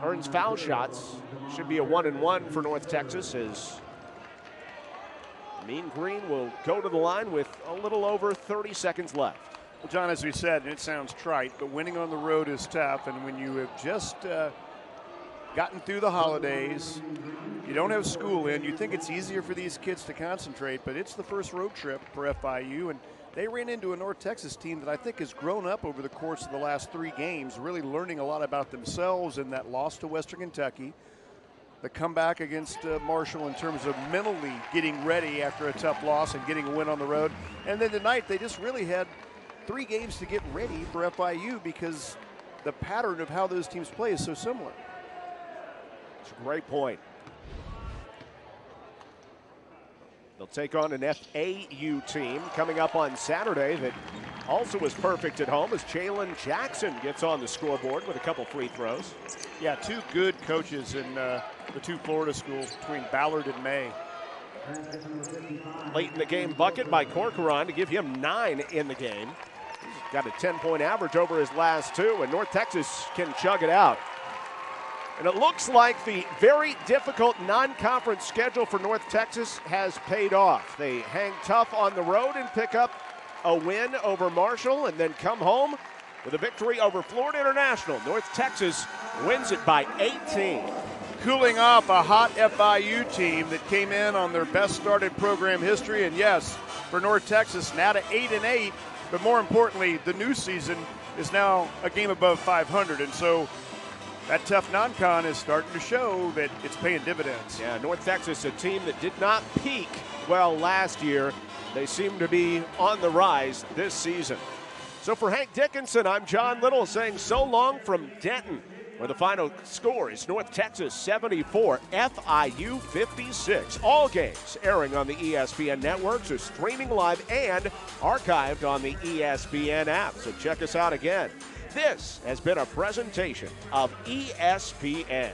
earns foul shots. Should be a 1-and-1 for North Texas as Mean Green will go to the line with a little over 30 seconds left. Well, John, as we said, and it sounds trite, but winning on the road is tough. And when you have just gotten through the holidays, you don't have school in, you think it's easier for these kids to concentrate, but it's the first road trip for FIU, and they ran into a North Texas team that I think has grown up over the course of the last 3 games, really learning a lot about themselves in that loss to Western Kentucky, the comeback against Marshall in terms of mentally getting ready after a tough loss and getting a win on the road. And then tonight they just really had 3 games to get ready for FIU because the pattern of how those teams play is so similar. It's a great point. They'll take on an FAU team coming up on Saturday that also was perfect at home as Jalen Jackson gets on the scoreboard with a couple free throws. Yeah, 2 good coaches in the 2 Florida schools between Ballard and May. Late in the game bucket by Corcoran to give him 9 in the game. He's got a 10-point average over his last 2, and North Texas can chug it out. And it looks like the very difficult non-conference schedule for North Texas has paid off. They hang tough on the road and pick up a win over Marshall and then come home with a victory over Florida International. North Texas wins it by 18. Cooling off a hot FIU team that came in on their best started program history. And yes, for North Texas, now to 8-8, but more importantly, the new season is now a game above 500. And so that tough non-con is starting to show that it's paying dividends. Yeah, North Texas, a team that did not peak well last year. They seem to be on the rise this season. So for Hank Dickinson, I'm John Little saying so long from Denton, where the final score is North Texas 74, FIU 56. All games airing on the ESPN networks are streaming live and archived on the ESPN app. So check us out again. This has been a presentation of ESPN.